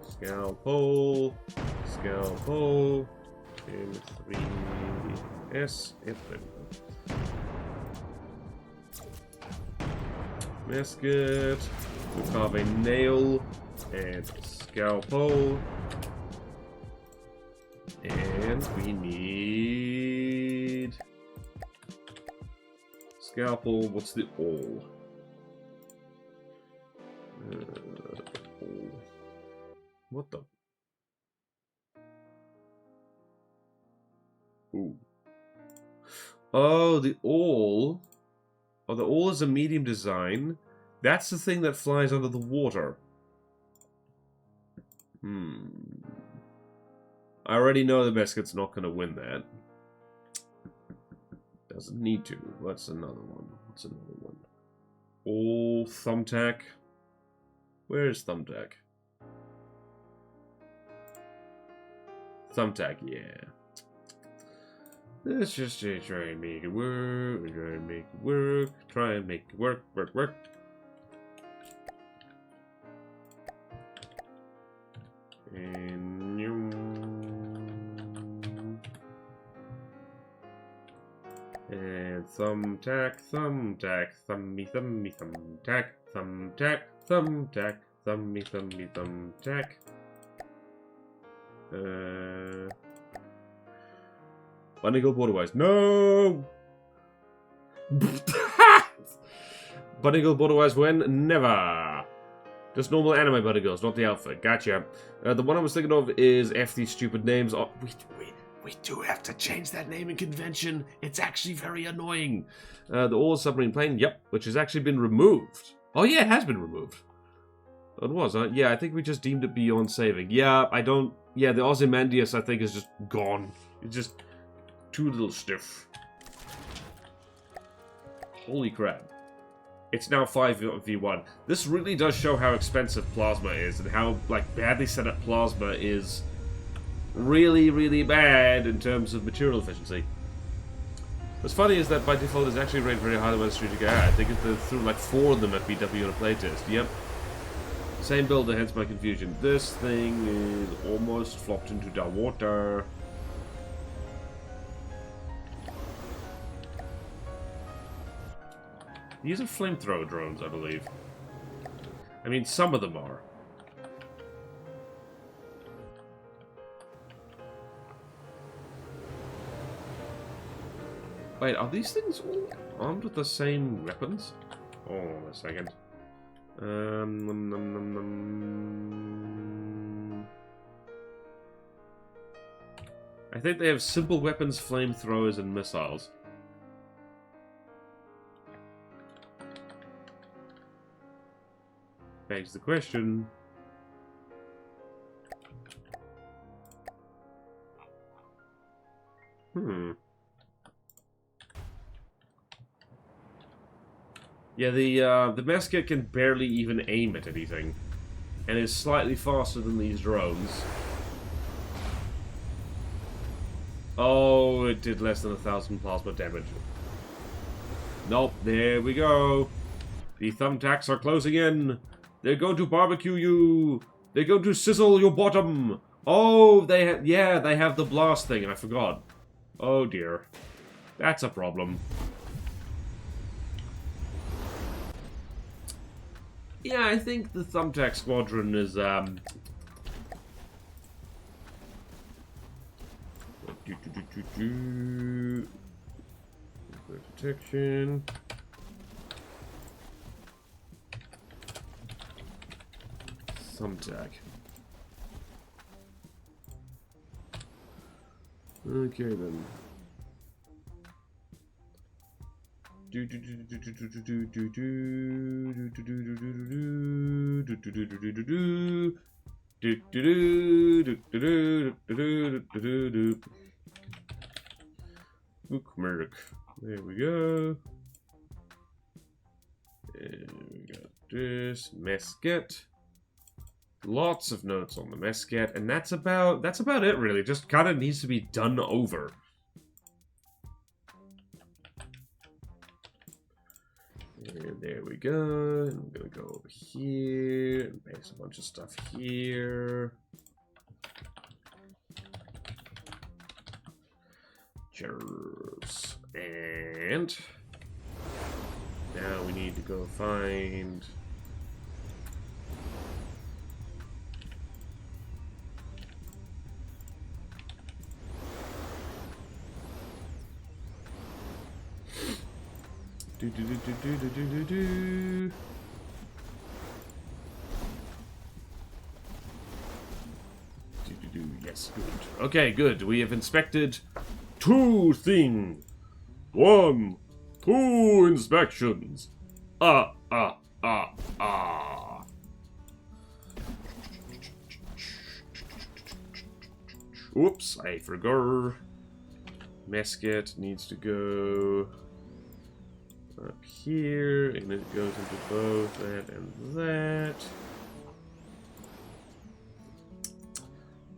A: Scalpel. Scalpel. M3S. Musket. We carve a nail. And scalpel. And we need... Scalpel, what's the all? What the? Ooh. Oh, the all. Oh, the all is a medium design. That's the thing that flies under the water. I already know the Basket's not going to win that. Doesn't need to. What's another one? What's another one? Oh, Thumbtack. Where's Thumbtack? Thumbtack, yeah. Let's just try and make it work. Try and make it work. Try and make it work. Work. And thumbtack, thummy, thumbtack, thumbtack, thummy, thumbtack. Bunny Girl Borderwise. No! Bunny Girl Borderwise win? Never! Just normal anime Bunny Girls, not the outfit. Gotcha. The one I was thinking of is F these stupid names. Oh, we do have to change that naming convention. It's actually very annoying. The All Submarine Plane, yep, which has actually been removed. Oh yeah, it has been removed. It was, huh? Yeah, I think we just deemed it beyond saving. Yeah, yeah, the Ozymandias, I think, is just gone. It's just too little stiff. Holy crap. It's now 5v1. This really does show how expensive plasma is, and how, like, badly set up plasma is really, really bad in terms of material efficiency. What's funny is that by default it's actually rated very highly by the Street Guy. I think they threw like 4 of them at BW on a playtest. Yep. Same builder, hence my confusion. This thing is almost flopped into the water. These are flamethrower drones, I believe. I mean, some of them are. Wait, are these things all armed with the same weapons? Hold on a second. I think they have simple weapons, flamethrowers, and missiles. Begs the question. Yeah, the Mesca can barely even aim at anything, and is slightly faster than these drones. Oh, it did less than 1,000 plasma damage. Nope, there we go. The thumbtacks are closing in. They're going to barbecue you. They're going to sizzle your bottom. Oh, they have the blast thing, and I forgot. Oh dear, that's a problem. Yeah, I think the Thumbtack Squadron is, Protection. Thumbtack. Okay then. Bookmark. There we go. And we got this mesket. Lots of notes on the mesket, and that's about it really. Just kind of needs to be done over. And there we go. And I'm gonna go over here and paste a bunch of stuff here. Cheers. And now we need to go find. Yes, good. Okay, good. We have inspected 2 things. 1, 2 inspections. Oops, I forgot. Mesket needs to go up here, and it goes into both that and that.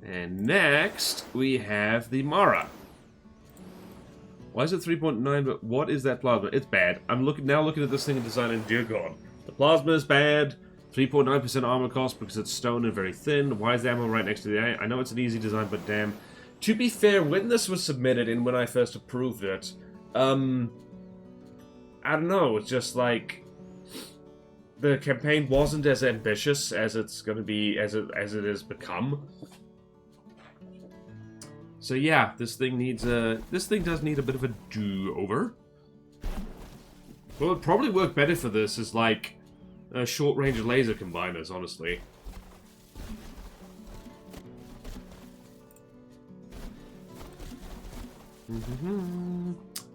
A: And next, we have the Mara. Why is it 3.9, but what is that plasma? It's bad. I'm now looking at this thing in design, and dear God. The plasma is bad. 3.9% armor cost because it's stone and very thin. Why is the ammo right next to the eye? I know it's an easy design, but damn. To be fair, when this was submitted and when I first approved it, I don't know, it's just like the campaign wasn't as ambitious as it's gonna be, as it has become. So yeah, this thing does need a bit of a do-over. What would probably work better for this is like short-range laser combiners, honestly.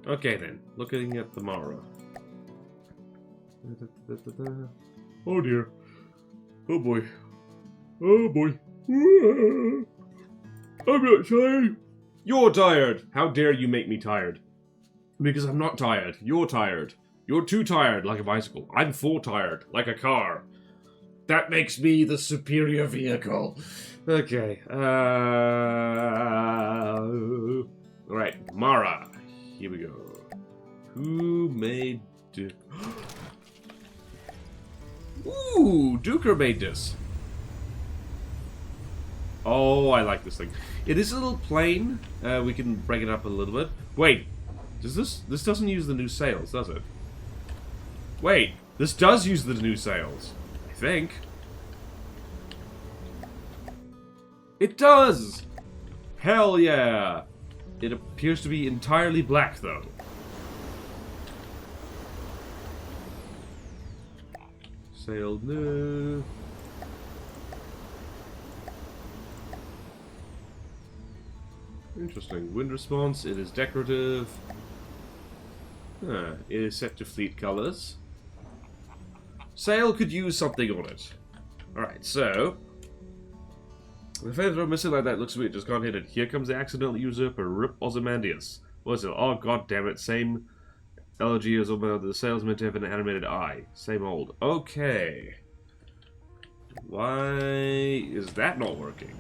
A: Okay then, looking at the Mara. Oh dear. Oh boy. Oh boy. I'm not tired. You're tired. How dare you make me tired? Because I'm not tired. You're tired. You're too tired, like a bicycle. I'm full tired, like a car. That makes me the superior vehicle. Okay. Alright, Mara. Here we go. Who made Duke? Ooh, Duker made this. Oh, I like this thing. It is a little plain. We can break it up a little bit. Wait, does this doesn't use the new sails, does it? Wait, this does use the new sails. I think. It does! Hell yeah! It appears to be entirely black, though. Sail new. Interesting. Wind response, it is decorative. It is set to fleet colors. Sail could use something on it. Alright, so... The favorite of a missile like that looks sweet, just can't hit it. Here comes the accidental usurper, Rip Ozymandias. What is it? Oh god damn it, same elegy as about the sail's meant to have an animated eye. Same old. Okay. Why is that not working?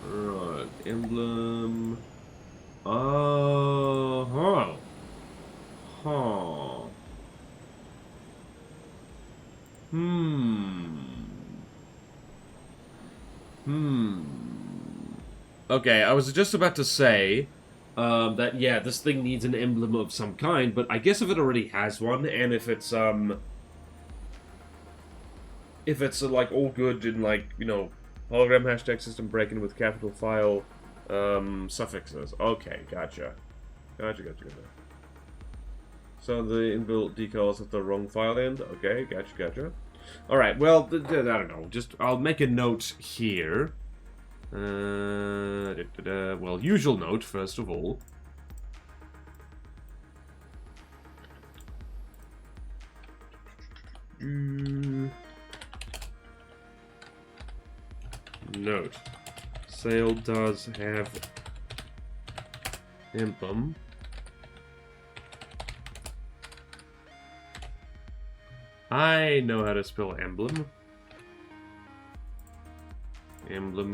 A: Right, emblem. Oh, huh. Okay, I was just about to say that, yeah, this thing needs an emblem of some kind, but I guess if it already has one, and if it's like, all good in, like, you know, hologram hashtag system breaking with capital file suffixes. Okay, gotcha. Gotcha. So the inbuilt decals at the wrong file end. Okay, gotcha. Alright, well, I don't know. I'll make a note here. Well, usual note, first of all. Note. Sail does have emblem. I know how to spell emblem. Emblem.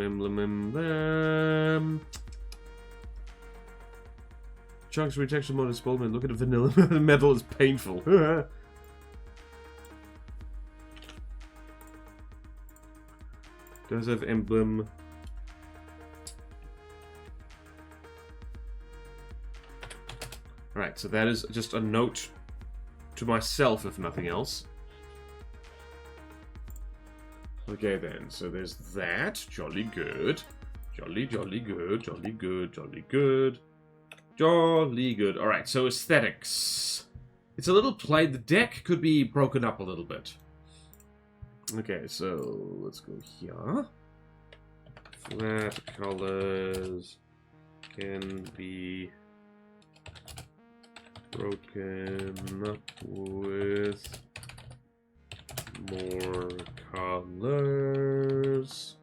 A: Chunks retext mode is Spellman. Look at the vanilla metal is painful. Does have emblem. Right, so that is just a note to myself, if nothing else. Okay then, so there's that. Jolly good. Jolly good, jolly good, jolly good. Jolly good. Alright, so aesthetics. It's a little plain. The deck could be broken up a little bit. Okay, so let's go here. Flat colors can be broken up with more colors.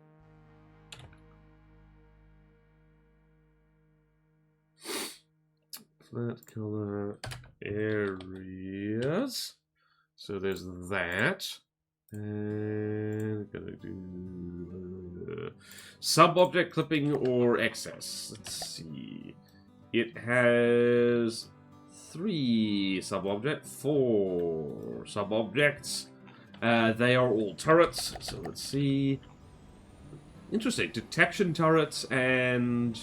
A: Flat color areas. So there's that. And gonna do sub-object clipping or excess. Let's see. It has 4 sub-objects. They are all turrets. So let's see. Interesting. Detection turrets and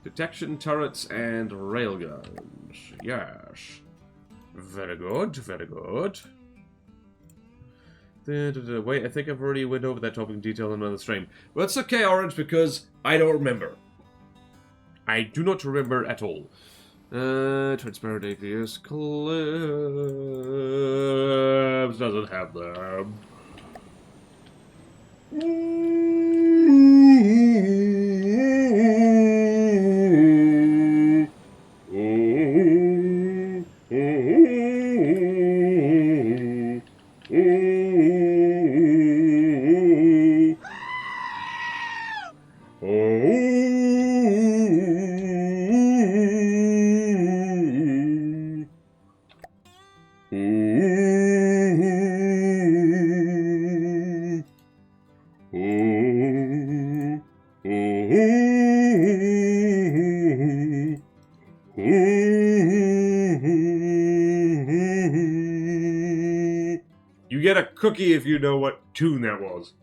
A: railguns. Yes. Very good. Very good. Wait, I think I've already went over that topic in detail in another stream. Well, it's okay, Orange, because I don't remember. I do not remember at all. Transparent APS clips doesn't have them. You get a cookie if you know what tune that was.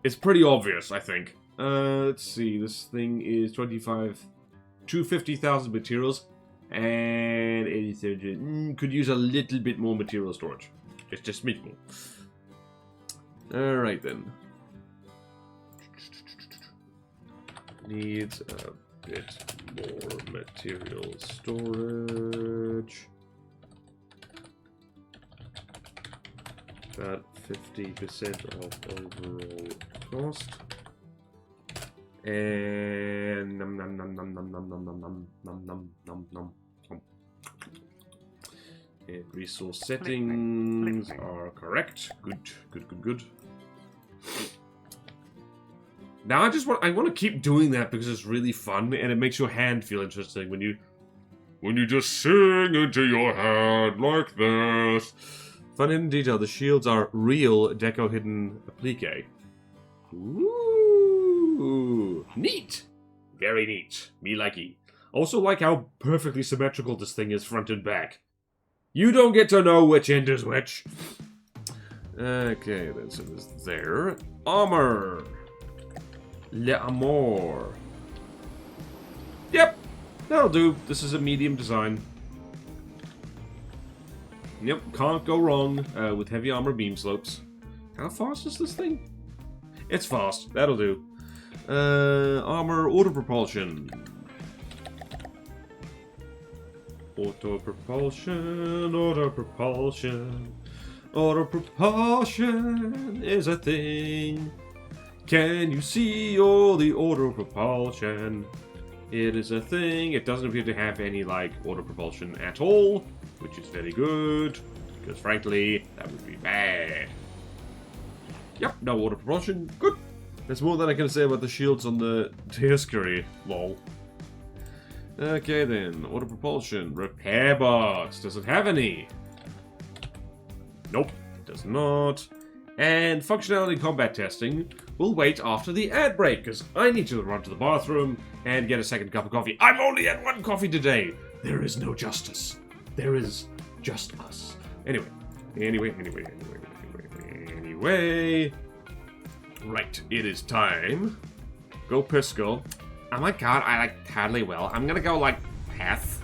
A: It's pretty obvious, I think. Let's see. This thing is 250,000 materials and 80,000. Could use a little bit more material storage. Just smidge more. All right then. Needs a bit more material storage. About 50% of overall cost. And and resource settings are correct. Good. Now I want to keep doing that because it's really fun and it makes your hand feel interesting when you just sing into your hand like this. Fun hidden detail, the shields are real deco hidden applique. Ooh, neat! Very neat. Me likey. Also like how perfectly symmetrical this thing is front and back. You don't get to know which end is which. Okay, then so there's there. Armor. L'Amour. Yep, that'll do. This is a medium design. Yep, can't go wrong with heavy armor beam slopes. How fast is this thing? It's fast. That'll do. Armor auto propulsion. Auto propulsion is a thing. Can you see all the auto propulsion? It is a thing. It doesn't appear to have any, like, auto propulsion at all, which is very good, because frankly, that would be bad. Yep, no auto propulsion. Good. There's more than I can say about the shields on the Hickory. Lol. Okay then, auto propulsion. Repair box. Does it have any? Nope, it does not. And functionality combat testing will wait after the ad break, because I need to run to the bathroom and get a second cup of coffee. I've only had one coffee today. There is no justice. There is just us. Anyway. Right, it is time. Go piss, girl. Oh my god, I totally will. I'm gonna go piss.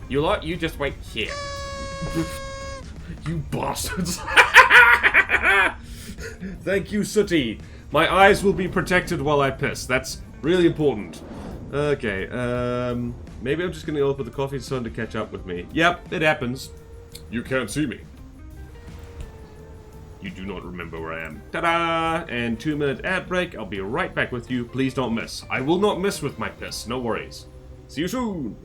A: You lot, you just wait here. You bastards. Thank you, Sooty. My eyes will be protected while I piss. That's really important. Okay, maybe I'm just gonna go up with the coffee sun to catch up with me. Yep, it happens. You can't see me. You do not remember where I am. Ta-da! And 2-minute ad break. I'll be right back with you. Please don't miss. I will not miss with my piss. No worries. See you soon!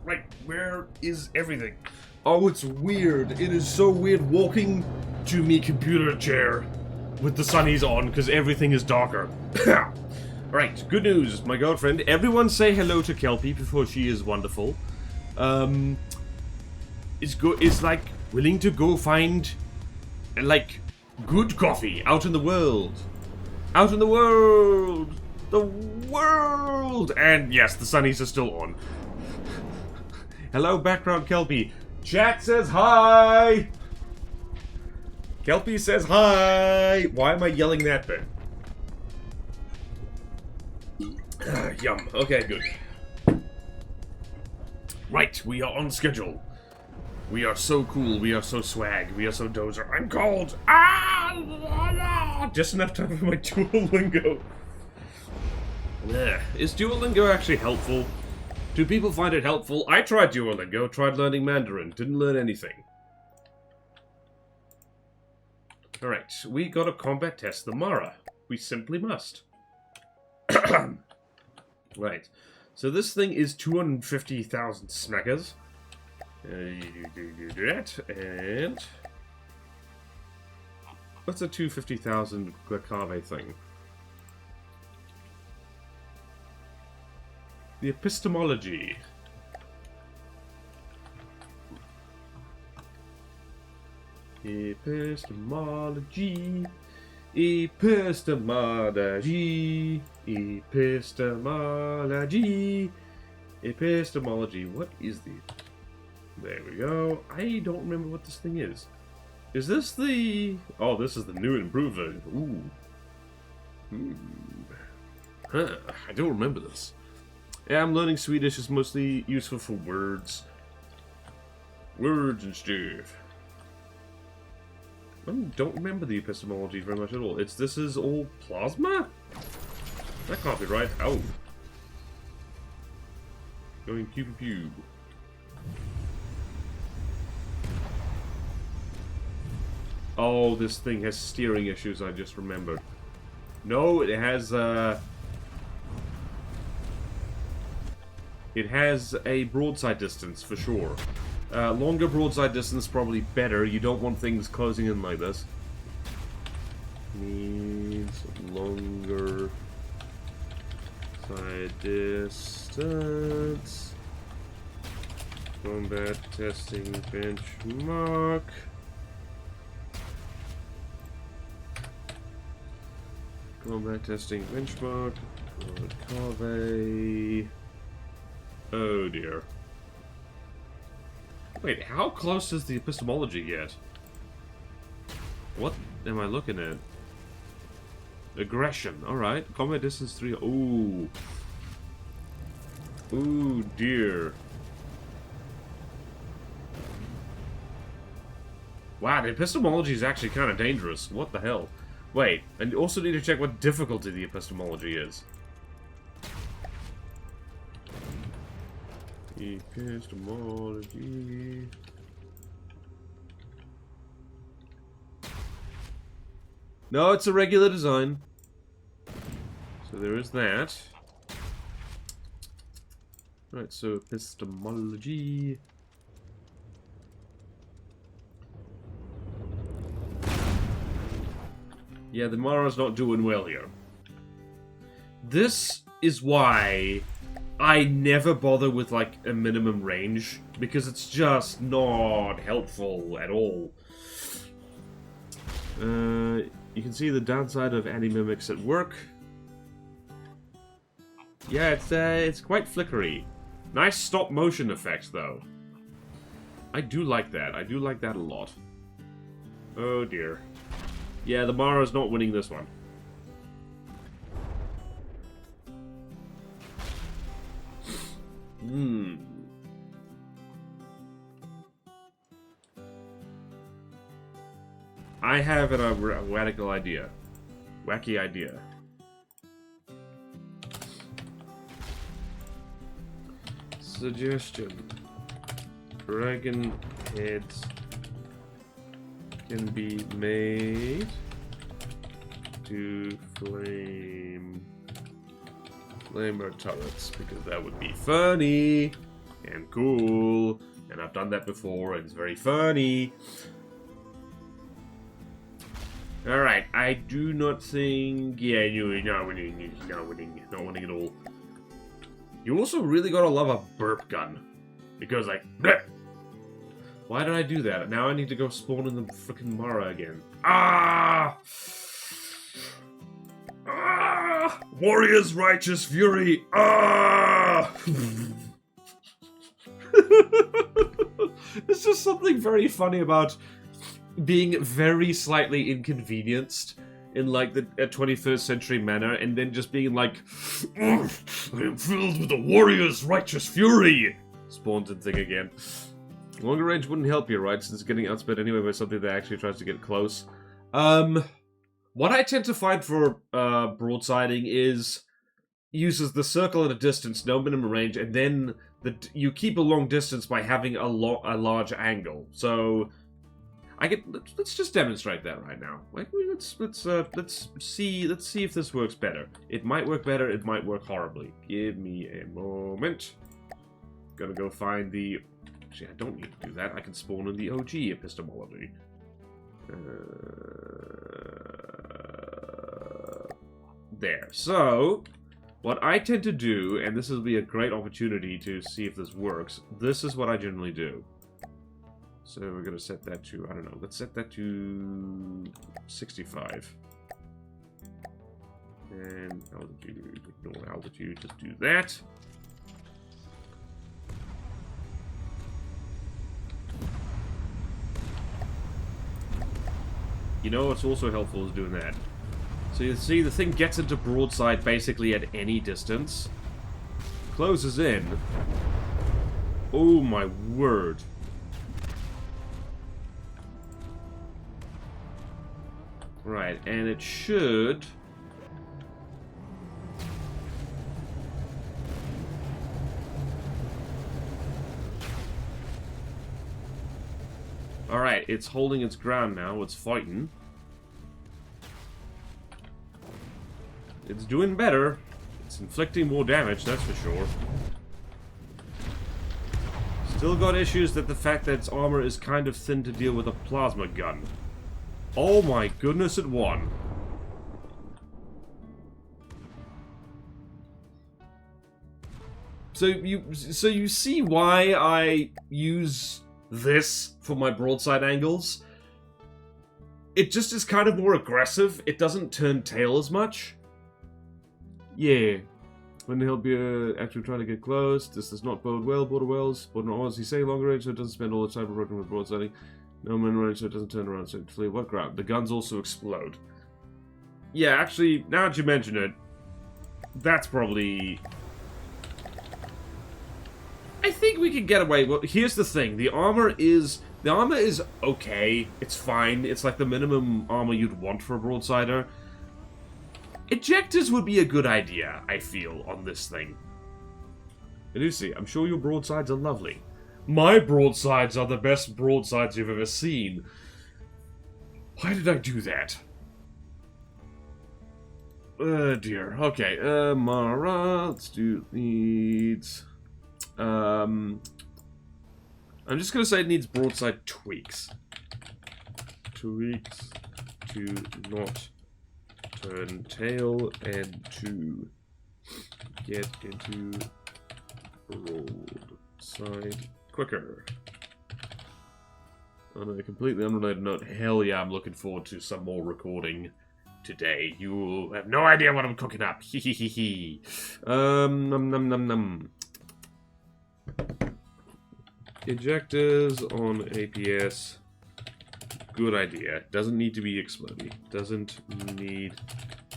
A: Right, where is everything? Oh, it's weird. It is so weird walking to me computer chair with the sunnies on because everything is darker. Right, good news, my girlfriend. Everyone say hello to Kelpie before she is wonderful. Is like willing to go find good coffee out in the world. Out in the world! The world! And yes, the sunnies are still on. Hello, background Kelpie. Chat says hi! Kelpie says hi! Why am I yelling that bit? Yum. Okay, good. Right, we are on schedule. We are so cool, we are so swag, we are so dozer. I'm cold! Ah! Just enough time for my Duolingo. Is Duolingo actually helpful? Do people find it helpful? I tried Duolingo, tried learning Mandarin, didn't learn anything. Alright, we gotta combat test the Mara. We simply must. Right, so this thing is 250,000 smackers. You do that, and... What's a 250,000 Glacave thing? The epistemology. Epistemology. Epistemology. Epistemology. Epistemology. What is the... There we go. I don't remember what this thing is. Is this the... Oh, this is the new and improved version. Ooh. Huh. I don't remember this. Yeah, I'm learning Swedish. It's mostly useful for words. Words and stuff. I don't remember the epistemology very much at all. This is all plasma? That can't be right. Oh. Going pew pew pew. Oh, this thing has steering issues, I just remembered. No, it has a broadside distance, for sure. Longer broadside distance, probably better. You don't want things closing in like this. Needs longer side distance. Combat testing benchmark. Combat testing benchmark. Cave. Oh dear. Wait, how close does the epistemology get? What am I looking at? Aggression. Alright. Combat distance 3. Ooh. Ooh dear. Wow, the epistemology is actually kind of dangerous. What the hell? Wait, and you also need to check what difficulty the epistemology is. Epistemology. No, it's a regular design. So there is that. Right, so epistemology. Yeah, the Mara's not doing well here. This is why I never bother with, like, a minimum range, because it's just not helpful at all. You can see the downside of anti-mimics at work. Yeah, it's quite flickery. Nice stop-motion effects, though. I do like that. I do like that a lot. Oh, dear. Yeah, the Mara's not winning this one. I have a radical idea. Wacky idea. Suggestion. Dragon heads can be made to flamer turrets, because that would be funny and cool, and I've done that before and it's very funny. Alright, I do not think... Yeah, you're not winning, not winning at all. You also really gotta love a burp gun, because like, bleh! Why did I do that? Now I need to go spawn in the frickin' Mara again. Ah! Ah! Warrior's righteous fury! Ah! There's just something very funny about being very slightly inconvenienced in like the 21st century manner, and then just being like, I am filled with the warrior's righteous fury! Spawns and thing again. Longer range wouldn't help you, right? Since it's getting outsped anyway by something that actually tries to get close. What I tend to find for broadsiding is uses the circle at a distance, no minimum range, and then you keep a long distance by having a large angle. So let's just demonstrate that right now. Like, let's see if this works better. It might work better. It might work horribly. Give me a moment. Gonna go find the. Actually, I don't need to do that. I can spawn in the OG epistemology. There. So, What I tend to do, and this will be a great opportunity to see if this works, this is what I generally do. So we're going to set that to, I don't know, let's set that to 65. And altitude, ignore altitude, just do that. You know what's also helpful is doing that. So you see the thing gets into broadside basically at any distance. Closes in. Oh my word. Right, and it should... Alright, it's holding its ground now, it's fighting. It's doing better. It's inflicting more damage, that's for sure. Still got issues that the fact that its armor is kind of thin to deal with a plasma gun. Oh my goodness, it won. So you see why I use this for my broadside angles? It just is kind of more aggressive. It doesn't turn tail as much. Yeah. When he'll be actually trying to get close, this does not bode well, border wells. But not honestly say longer range, so it doesn't spend all the time working with broadsiding. No min range, so it doesn't turn around, so it flee what ground? The guns also explode. Yeah, actually, now that you mention it, that's probably... I think we can get away. Well, here's the thing. The armor is okay. It's fine. It's like the minimum armor you'd want for a broadsider. Ejectors would be a good idea, I feel, on this thing. Lucy, I'm sure your broadsides are lovely. My broadsides are the best broadsides you've ever seen. Why did I do that? Oh dear. Okay, Mara, let's do needs... I'm just gonna say it needs broadside tweaks. Tweaks to not turn tail and to get into broadside quicker. On a completely unrelated note, hell yeah, I'm looking forward to some more recording today. You have no idea what I'm cooking up. Hee hee hee hee. Num num num num. Ejectors on APS. Good idea. Doesn't need to be explodey. Doesn't need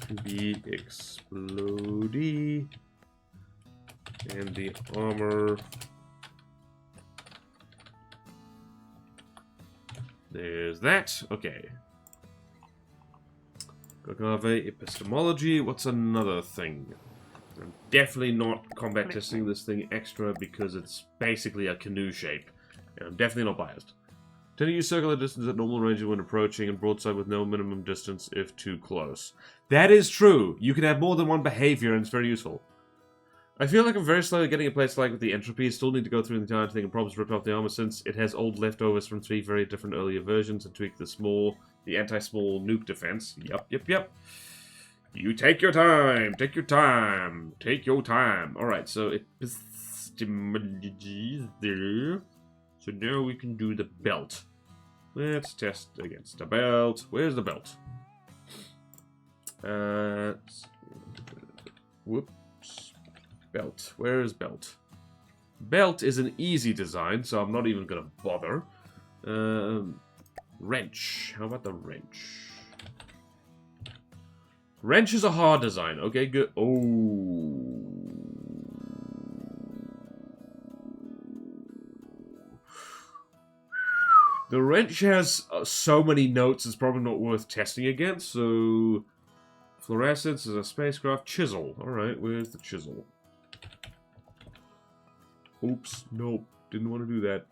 A: to be explodey. And the armor. There's that. Okay. Agave epistemology. What's another thing? I'm definitely not combat testing this thing extra because it's basically a canoe shape. And I'm definitely not biased. Tend to use circular distance at normal range when approaching and broadside with no minimum distance if too close. That is true. You can have more than one behavior and it's very useful. I feel like I'm very slowly getting a place like with the entropy. Still need to go through the entire thing and probably rip off the armor since it has old leftovers from 3 very different earlier versions and tweak the anti-small nuke defense. Yup. You take your time. Take your time. Take your time. Alright, so epistemology there. So now we can do the belt. Let's test against the belt. Where's the belt? Whoops. Belt. Where is belt? Belt is an easy design, so I'm not even gonna bother. Wrench. How about the wrench? Wrench is a hard design. Okay, good. Oh. The wrench has so many notes, it's probably not worth testing against, so... Fluorescence is a spacecraft. Chisel. Alright, where's the chisel? Oops, nope. Didn't want to do that.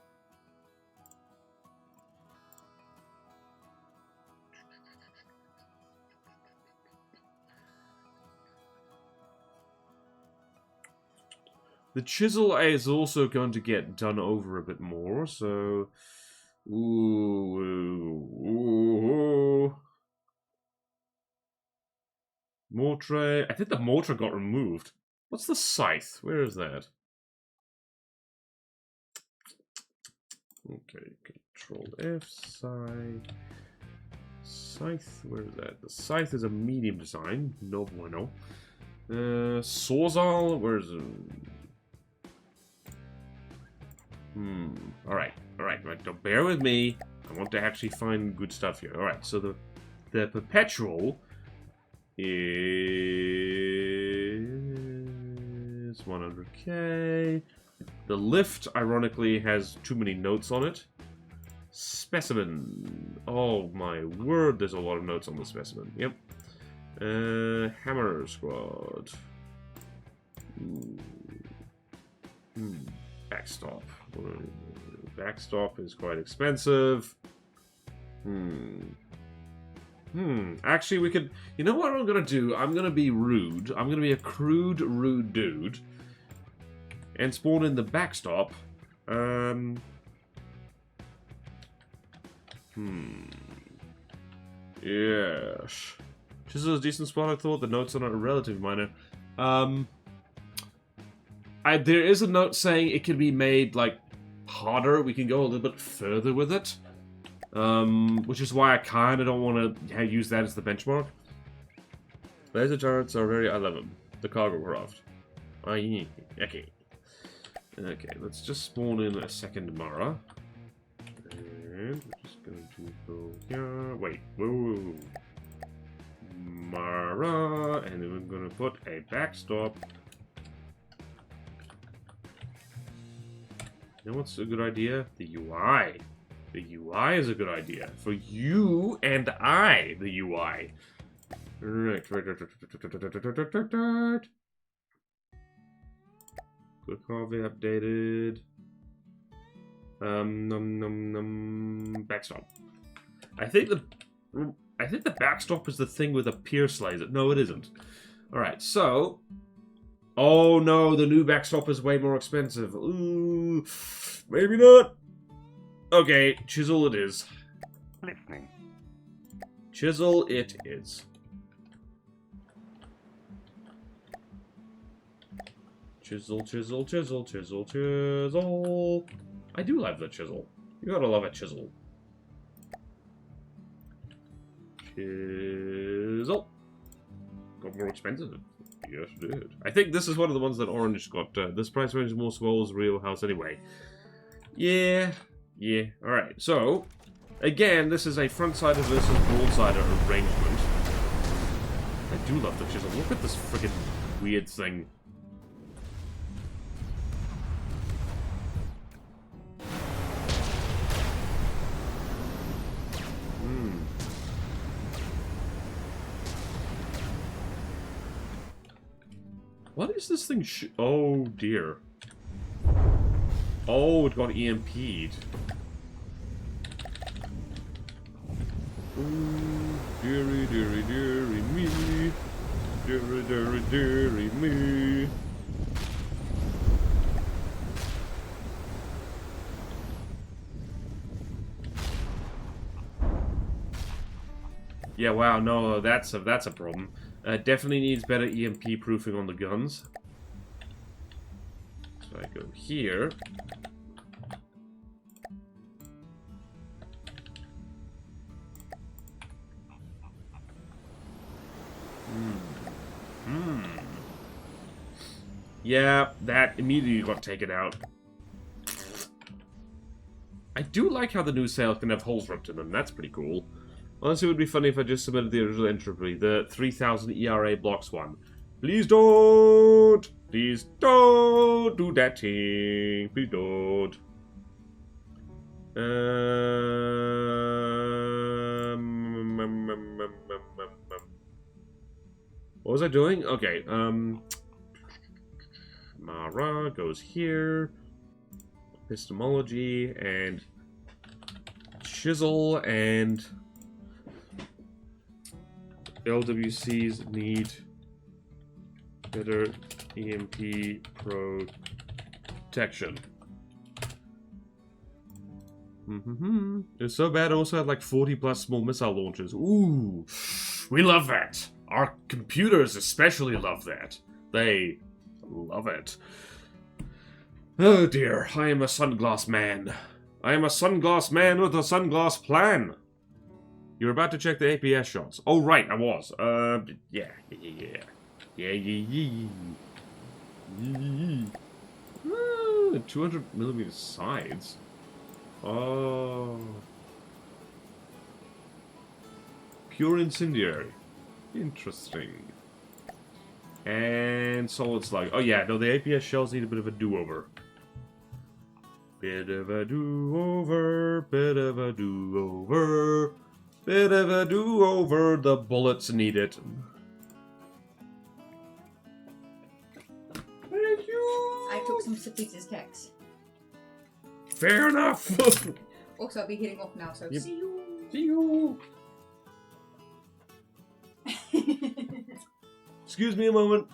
A: The chisel is also going to get done over a bit more, so... Ooh. Mortre. I think the mortar got removed. What's the scythe? Where is that? Okay, Control F, scythe, where is that? The scythe is a medium design. No bueno. Sawzall, where's Alright, don't bear with me. I want to actually find good stuff here. Alright, so the perpetual is 100k. The lift, ironically, has too many notes on it. Specimen. Oh my word, there's a lot of notes on the specimen. Yep. Hammer squad. Backstop. Backstop is quite expensive. Actually, we could... You know what I'm gonna do? I'm gonna be rude. I'm gonna be a crude, rude dude. And spawn in the backstop. Yes. Chisel is a decent spot, I thought. The notes on it are relatively minor. There is a note saying it can be made, like, harder. We can go a little bit further with it. Which is why I kind of don't want to use that as the benchmark. Laser turrets are very... I love them. The cargo craft. Okay. Okay, let's just spawn in a second Mara. And we're just going to go here. Wait, whoa. Mara, and then we're going to put a backstop. You know what's a good idea? The UI. The UI is a good idea. For you and I, the UI. Right. Quick coffee updated. Backstop. I think the backstop is the thing with a pierce laser. No, it isn't. Alright, so... Oh no, the new backstop is way more expensive. Ooh, maybe not. Okay, chisel it is.
B: Listening.
A: Chisel it is. Chisel, chisel, chisel, chisel, chisel. I do love the chisel. You gotta love a chisel. Chisel. Got more expensive. Yes, it did. I think this is one of the ones that Orange got. This price range is more Swallow's real house anyway. Yeah. Yeah. Alright, so... Again, this is a front-sider versus broad-sider arrangement. I do love the chisel. Look at this freaking weird thing. What is this thing oh, dear. Oh, it got EMP'd. Ooh, dearie, dearie, dearie me. Dearie, dearie, dearie me. Yeah, wow, no, that's a problem. Definitely needs better EMP proofing on the guns. So I go here. Yeah, that immediately got taken out. I do like how the new sails can have holes ripped in them. That's pretty cool. Honestly, it would be funny if I just submitted the original entropy, the 3000 ERA blocks one. Please don't! Please don't do that thing. Please don't. What was I doing? Okay, Mara goes here. Epistemology and chisel and LWCs need better EMP protection. It's so bad. I also had like 40 plus small missile launchers. Ooh, we love that. Our computers especially love that. They Love it. Oh dear, I am a sunglass man. I am a sunglass man with a sunglass plan. You're about to check the APS shots. Oh, right, I was. Yeah. 200mm sides. Oh. Pure incendiary. Interesting. And solid slug. Oh yeah, no, the APS shells need a bit of a do-over. Bit of a do-over, bit of a do-over, bit of a do-over, the bullets need it. Thank you!
C: I took some Sir Peter's text.
A: Fair enough!
C: Also, I'll be heading off now, so
A: Yep.
C: see you!
A: See you! Excuse me a moment.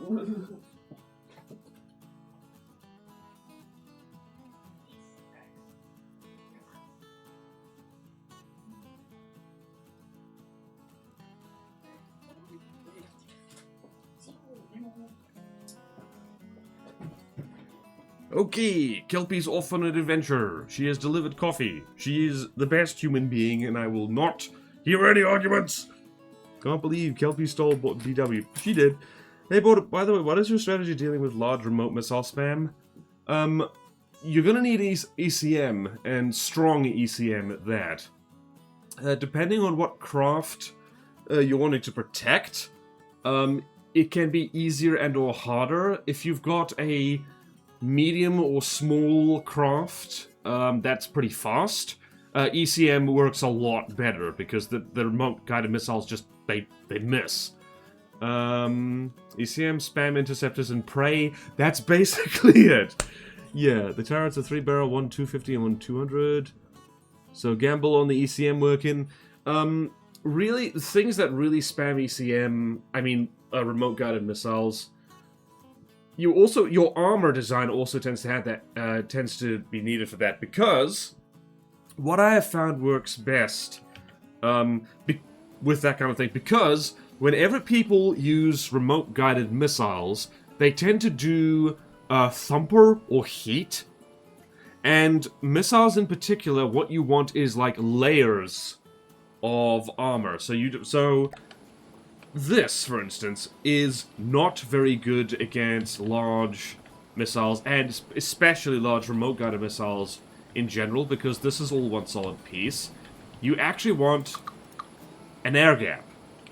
A: Okay, Kelpie's off on an adventure. She has delivered coffee. She is the best human being, and I will not hear any arguments. Can't believe Kelpie stole BW. She did. Hey, by the way, what is your strategy dealing with large remote missile spam? You're gonna need ECM, and strong ECM at that. Depending on what craft you're wanting to protect, it can be easier and or harder. If you've got a medium or small craft, that's pretty fast. ECM works a lot better because the remote guided missiles just they miss. ECM, spam interceptors, and prey. That's basically it. Yeah, the turrets are 3-barrel, one 250 and one 200. So gamble on the ECM working. Really, the things that really spam ECM, I mean, remote guided missiles. Your armor design also tends to have that, tends to be needed for that, because what I have found works best with that kind of thing, because whenever people use remote guided missiles, they tend to do thumper or heat, and missiles in particular, what you want is like layers of armor. So this, for instance, is not very good against large missiles, and especially large remote guided missiles in general, because this is all one solid piece. You actually want an air gap.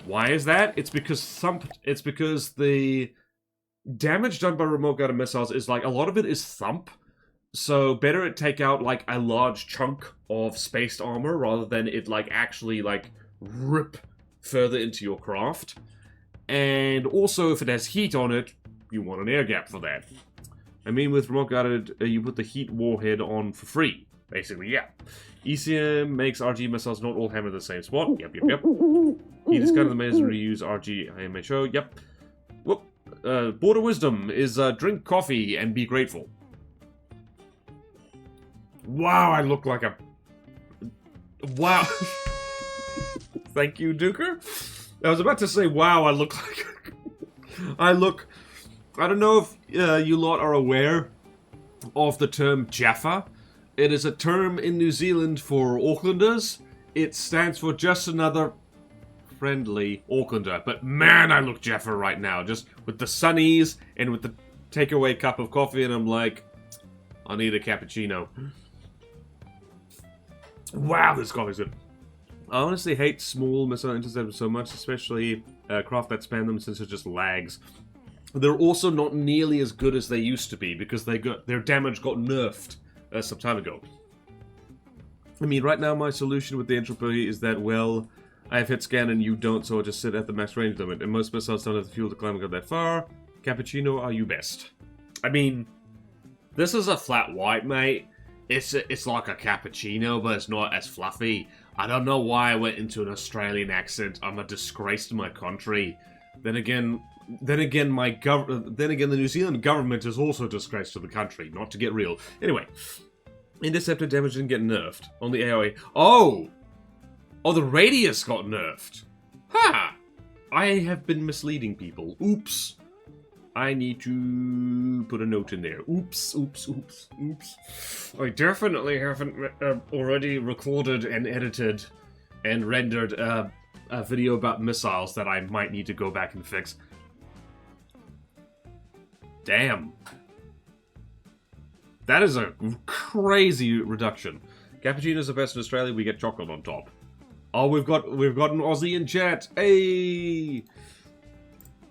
A: Why is that? It's because the damage done by remote guided missiles is like, a lot of it is thump. So better it take out like a large chunk of spaced armor rather than it like actually like rip further into your craft. And also if it has heat on it, you want an air gap for that. I mean, with remote guided, you put the heat warhead on for free. Basically, yeah. ECM makes RG missiles not all hammer the same spot. Yep. Heat is kind of the maze and reuse RG IMHO. Yep. Whoop. Border wisdom is drink coffee and be grateful. Wow, I look like a... Wow. Thank you, Duker. I was about to say, wow, I look like... I don't know if you lot are aware of the term Jaffa. It is a term in New Zealand for Aucklanders. It stands for just another friendly Aucklander. But man, I look Jaffa right now. Just with the sunnies and with the takeaway cup of coffee, and I'm like, I need a cappuccino. Wow, this coffee's good. I honestly hate small missile interceptors so much, especially craft that spam them, since it just lags. They're also not nearly as good as they used to be, because their damage got nerfed some time ago. I mean, right now my solution with the entropy is that, well, I have hit scan and you don't, so I'll just sit at the max range limit. And most missiles don't have the fuel to climb and go that far. Cappuccino, are you best? I mean, this is a flat white, mate. It's like a cappuccino, but it's not as fluffy. I don't know why I went into an Australian accent. I'm a disgrace to my country. Then again, the New Zealand government is also a disgrace to the country. Not to get real. Anyway, interceptor damage didn't get nerfed on the AoE. Oh, the radius got nerfed. Ha! I have been misleading people. Oops. I need to put a note in there. Oops, oops, oops, oops. I definitely haven't already recorded and edited and rendered a video about missiles that I might need to go back and fix. Damn. That is a crazy reduction. Cappuccino's the best in Australia, we get chocolate on top. Oh, we've got an Aussie in chat. Hey!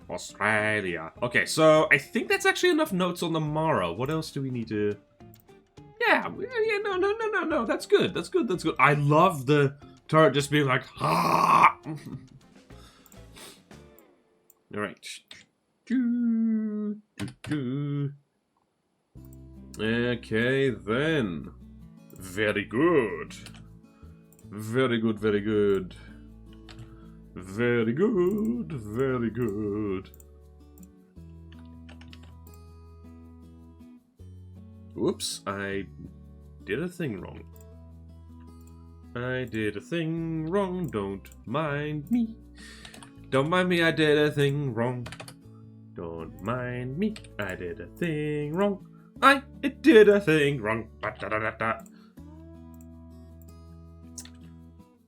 A: Australia. Okay, so I think that's actually enough notes on the Mara. What else do we need to... Yeah, no, that's good. That's good. I love the turret just being like, ah! Alright. Okay, then. Very good. Very good, very good. Very good, very good. Whoops, I did a thing wrong. I did a thing wrong, don't mind me. Don't mind me, I did a thing wrong. Don't mind me, I did a thing wrong. I did a thing wrong. Ba-da-da-da-da.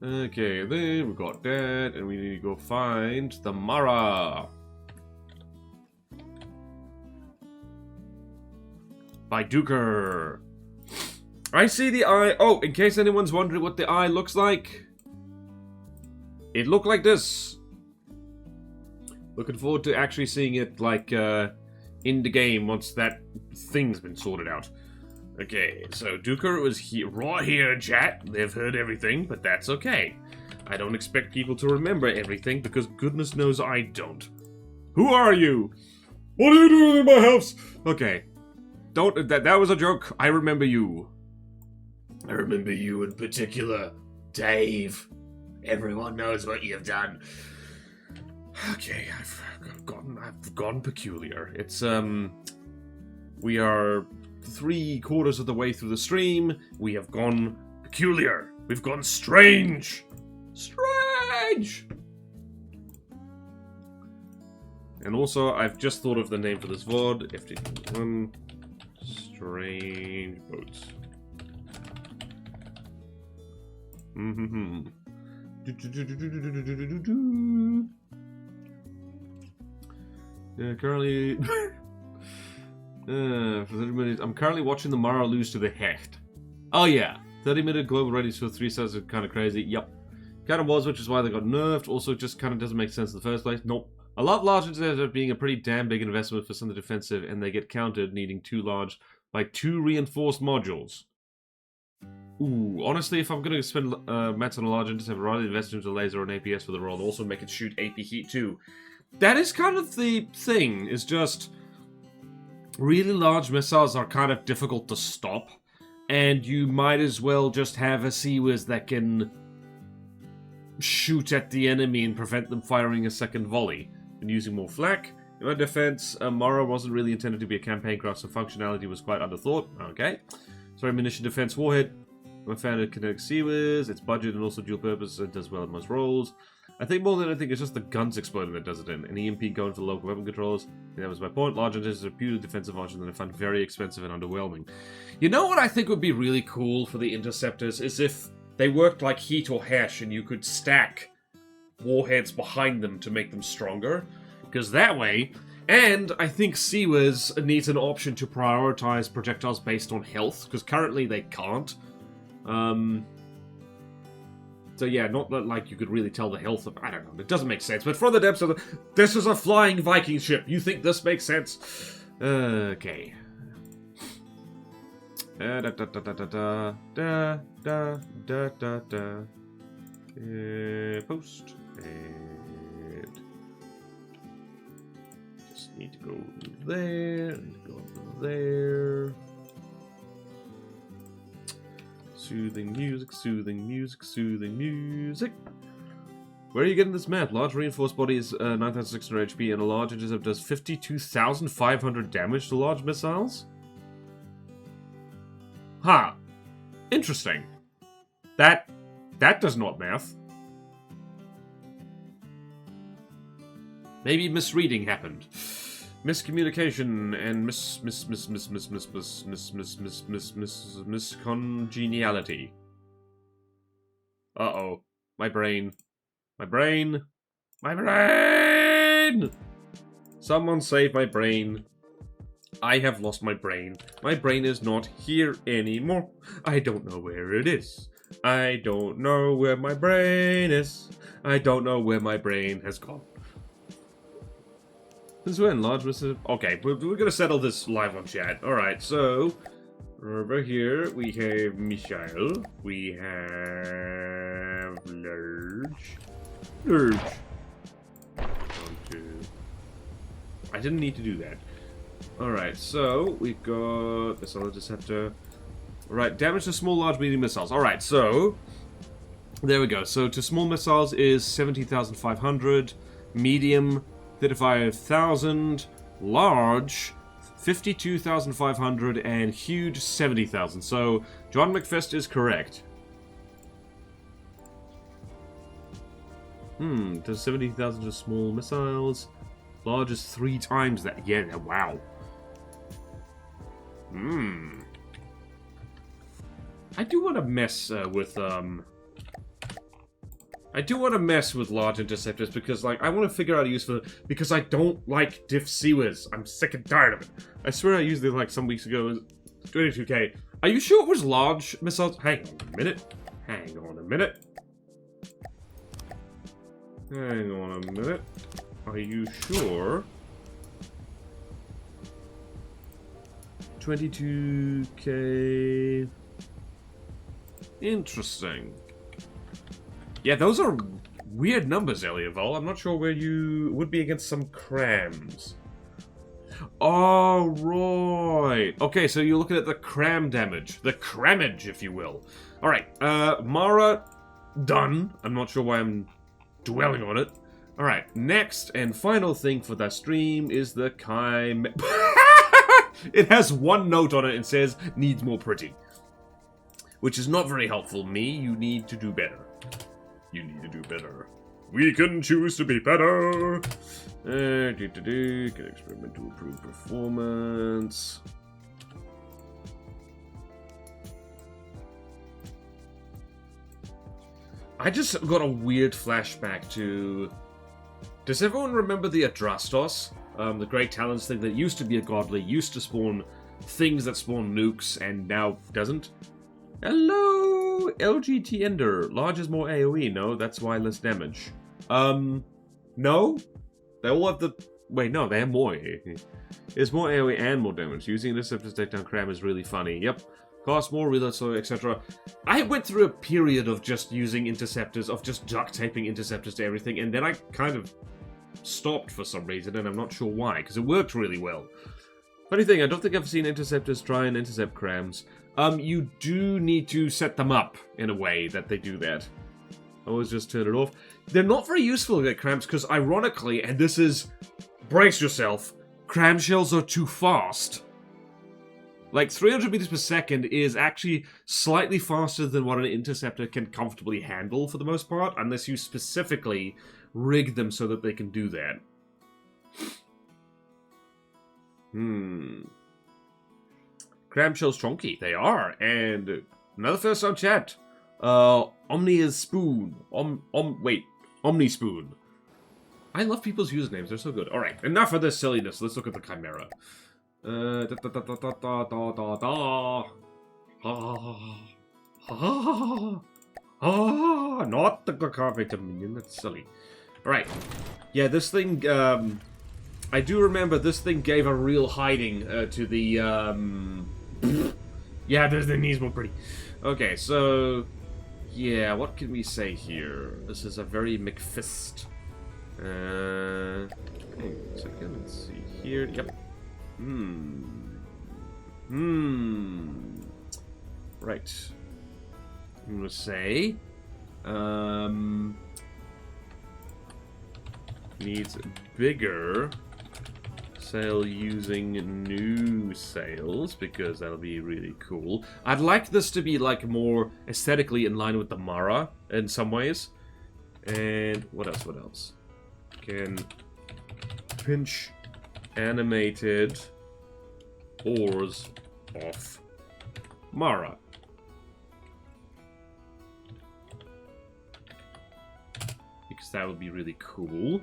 A: Okay, then we got that, and we need to go find the Mara. By Duker. I see the eye. Oh, in case anyone's wondering what the eye looks like. It looked like this. Looking forward to actually seeing it, like, in the game once that thing's been sorted out. Okay, so Duker was right here in chat. They've heard everything, but that's okay. I don't expect people to remember everything, because goodness knows I don't. Who are you? What are you doing in my house? Okay. Don't... That was a joke. I remember you. I remember you in particular. Dave. Everyone knows what you've done. Okay, I've gone peculiar. It's, we are 3/4 of the way through the stream. We have gone peculiar. We've gone strange. Strange! And also, I've just thought of the name for this VOD. FT1. Strange boats. Currently... for 30 minutes, I'm currently watching the Mara lose to the Hecht. Oh yeah, 30-minute global ratings for 3 stars are kind of crazy. Yep. Kind of was, which is why they got nerfed. Also, it just kind of doesn't make sense in the first place. Nope. A lot larger instead of being a pretty damn big investment for something defensive, and they get countered needing too large, like 2 reinforced modules. Ooh, honestly, if I'm going to spend mats on a large intercept, I'd rather invest into a laser or an APS for the role, and also make it shoot AP heat too. That is kind of the thing, is just... really large missiles are kind of difficult to stop, and you might as well just have a Sea-Whiz that can shoot at the enemy and prevent them firing a second volley. And using more flak. In my defense, Mara wasn't really intended to be a campaign craft, so functionality was quite underthought. Okay. Sorry, munition defense warhead. I'm a fan of kinetic Sea-Whiz. It's budget and also dual purpose. It does well in most roles. I think more than anything, it's just the guns exploding that does it in. An EMP going for the local weapon controls. And that was my point. Large engines are a pure defensive option that I find very expensive and underwhelming. You know what I think would be really cool for the interceptors is if they worked like Heat or Hash and you could stack warheads behind them to make them stronger. Because that way... And I think Sea-Whiz needs an option to prioritize projectiles based on health, because currently they can't. So yeah, not that like you could really tell the health of... I don't know, it doesn't make sense. But from the depths of the... This is a flying Viking ship. You think this makes sense? Okay. Post. And... just need to go there, and go there. Soothing music, soothing music, soothing music. Where are you getting this map? Large reinforced body is 9,600 HP, and a large intercept does 52,500 damage to large missiles? Huh. Interesting. That does not math. Maybe misreading happened. miscommunication and miscongeniality. Uh-oh. My brain. My brain. My brain! Someone save my brain. I have lost my brain. My brain is not here anymore. I don't know where it is. I don't know where my brain is. I don't know where my brain has gone. This way enlarge. Okay, we're gonna settle this live on chat. Alright, so over here we have Michelle. We have Lurch. I didn't need to do that. Alright, so we've got this other Deceptor. Alright, damage to small, large, medium missiles. Alright, so there we go. So to small missiles is 17,500, medium 35,000, large 52,500, and huge 70,000. So John McFest is correct. Does 70,000 to small missiles. Large is 3 times that. Yeah, wow. I do want to mess with I do want to mess with large interceptors because, like, I want to figure out a use for it because I don't like diff Seawers. I'm sick and tired of it. I swear I used it like some weeks ago. It was 22k. Are you sure it was large missiles? Hang on a minute. Hang on a minute. Hang on a minute. Are you sure? 22k. Interesting. Yeah, those are weird numbers, Eliavol. I'm not sure where you would be against some crams. Oh, right. Okay, so you're looking at the cram damage. The crammage, if you will. Alright, Mara, done. I'm not sure why I'm dwelling on it. Alright, next and final thing for that stream is the Chime... It has one note on it and says, needs more pretty. Which is not very helpful. Me, you need to do better. You need to do better. We can choose to be better. Get experiment to improve performance. I just got a weird flashback to... Does everyone remember the Adrastos? The Great Talents thing that used to be a godly, used to spawn things that spawn nukes, and now doesn't? Hello, LGT Ender. Large is more AoE, no? That's why less damage. No? They all have the... Wait, no, they have more AoE. There's more AoE and more damage. Using interceptors to take down cram is really funny. Yep. Cost more, reload slow, etc. I went through a period of just using interceptors, of just duct taping interceptors to everything, and then I kind of stopped for some reason, and I'm not sure why, because it worked really well. Funny thing, I don't think I've seen interceptors try and intercept crams. You do need to set them up in a way that they do that. Always just turn it off. They're not very useful to get crams, because ironically, and this is... Brace yourself, cram shells are too fast. Like, 300 meters per second is actually slightly faster than what an interceptor can comfortably handle for the most part, unless you specifically rig them so that they can do that. Cram shells chonky, they are. And another first on chat. Omni is spoon. Omni spoon. I love people's usernames, they're so good. Alright, enough of this silliness. Let's look at the Chimera. Not the carpenter minion, that's silly. Alright. Yeah, this thing, I do remember this thing gave a real hiding to the, yeah, the knees more pretty. Okay, so, yeah, what can we say here? This is a very McFist. Hang on a second, let's see here. Yep. Right. I'm gonna say, needs bigger sail using new sails, because that'll be really cool. I'd like this to be, like, more aesthetically in line with the Mara in some ways. And what else? Can pinch animated oars of Mara. Because that would be really cool.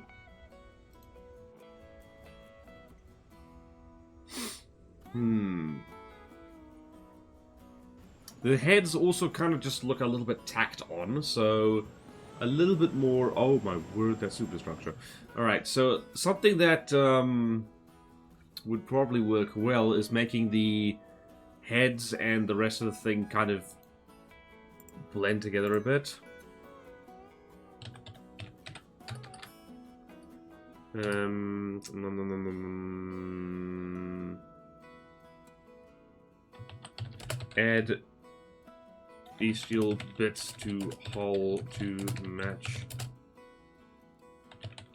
A: The heads also kind of just look a little bit tacked on, so a little bit more... Oh my word, that superstructure. Alright, so something that would probably work well is making the heads and the rest of the thing kind of blend together a bit. Add bestial bits to hull to match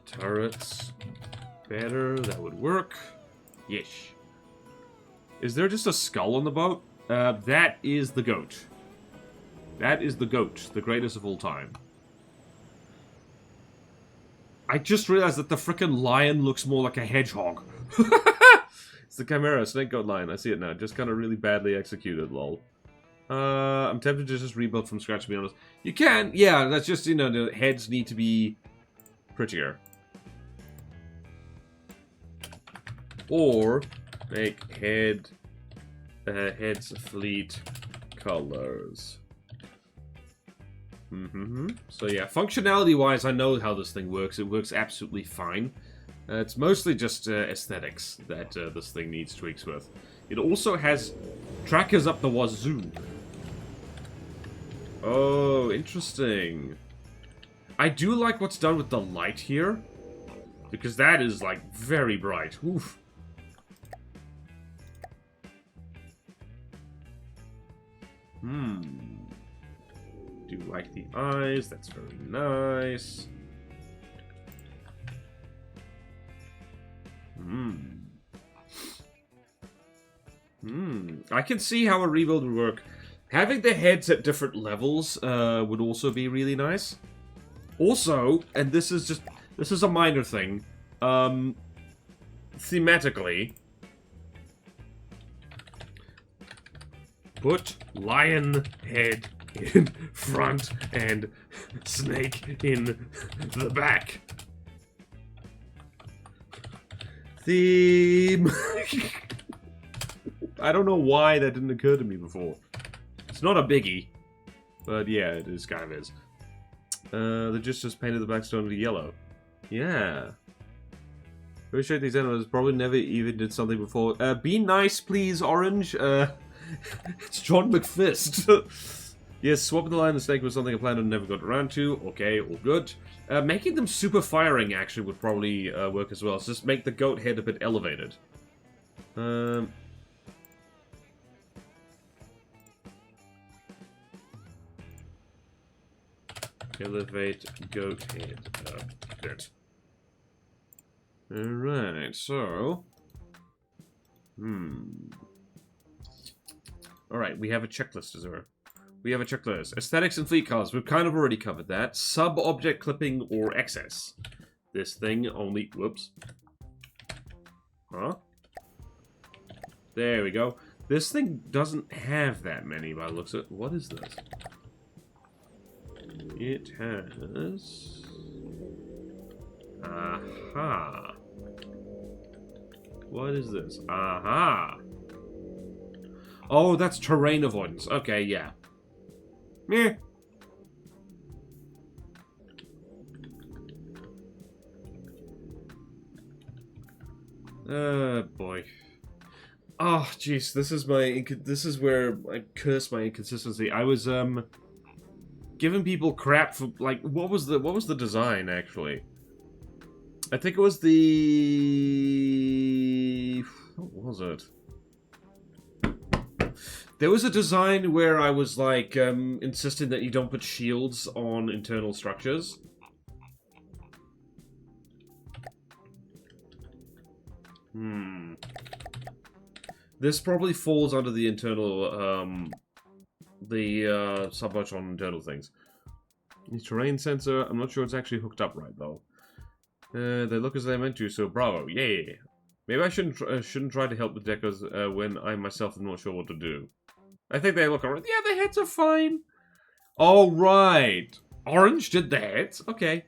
A: turrets better. That would work. Yes. Is there just a skull on the boat? That is the goat. That is the goat, the greatest of all time. I just realized that the frickin' lion looks more like a hedgehog. It's the Chimera, Snake Goat Lion. I see it now. Just kind of really badly executed, lol. I'm tempted to just rebuild from scratch, to be honest. You can, yeah, that's just, you know, the heads need to be prettier. Or make heads fleet colors. So yeah, functionality-wise, I know how this thing works. It works absolutely fine. It's mostly just aesthetics that this thing needs tweaks with. It also has trackers up the wazoo. Oh, interesting. I do like what's done with the light here, because that is, like, very bright. Oof. Do like the eyes. That's very nice. I can see how a rebuild would work. Having the heads at different levels would also be really nice. Also, and this is a minor thing, thematically, put lion head in front and snake in the back. Theme. I don't know why that didn't occur to me before. It's not a biggie, but yeah, it is kind of is. They just painted the backstone to yellow. Yeah. Appreciate these animals. Probably never even did something before. Be nice, please, Orange. It's John McFist. Yes, swapping the lion and the snake was something I planned and never got around to. Okay, all good. Making them super firing actually would probably work as well. So just make the goat head a bit elevated. Elevate goat head a bit. Alright, so... Alright, we have a checklist, is there? We have a checklist. Aesthetics and fleet colors. We've kind of already covered that. Sub-object clipping or excess. This thing only... Whoops. Huh? There we go. This thing doesn't have that many by the looks of it. What is this? It has... Aha. What is this? Aha. Oh, that's terrain avoidance. Okay, yeah. Meh. Boy. Oh, jeez, this is where I curse my inconsistency. I was giving people crap for, like, what was the design actually? I think it was the... What was it? There was a design where I was, like, insisting that you don't put shields on internal structures. This probably falls under the internal, sub-much on internal things. The terrain sensor, I'm not sure it's actually hooked up right, though. They look as they're meant to, so bravo, yay! Maybe I shouldn't try to help the decos when I myself am not sure what to do. I think they look alright. Yeah, the heads are fine. All right. Orange did the heads. Okay.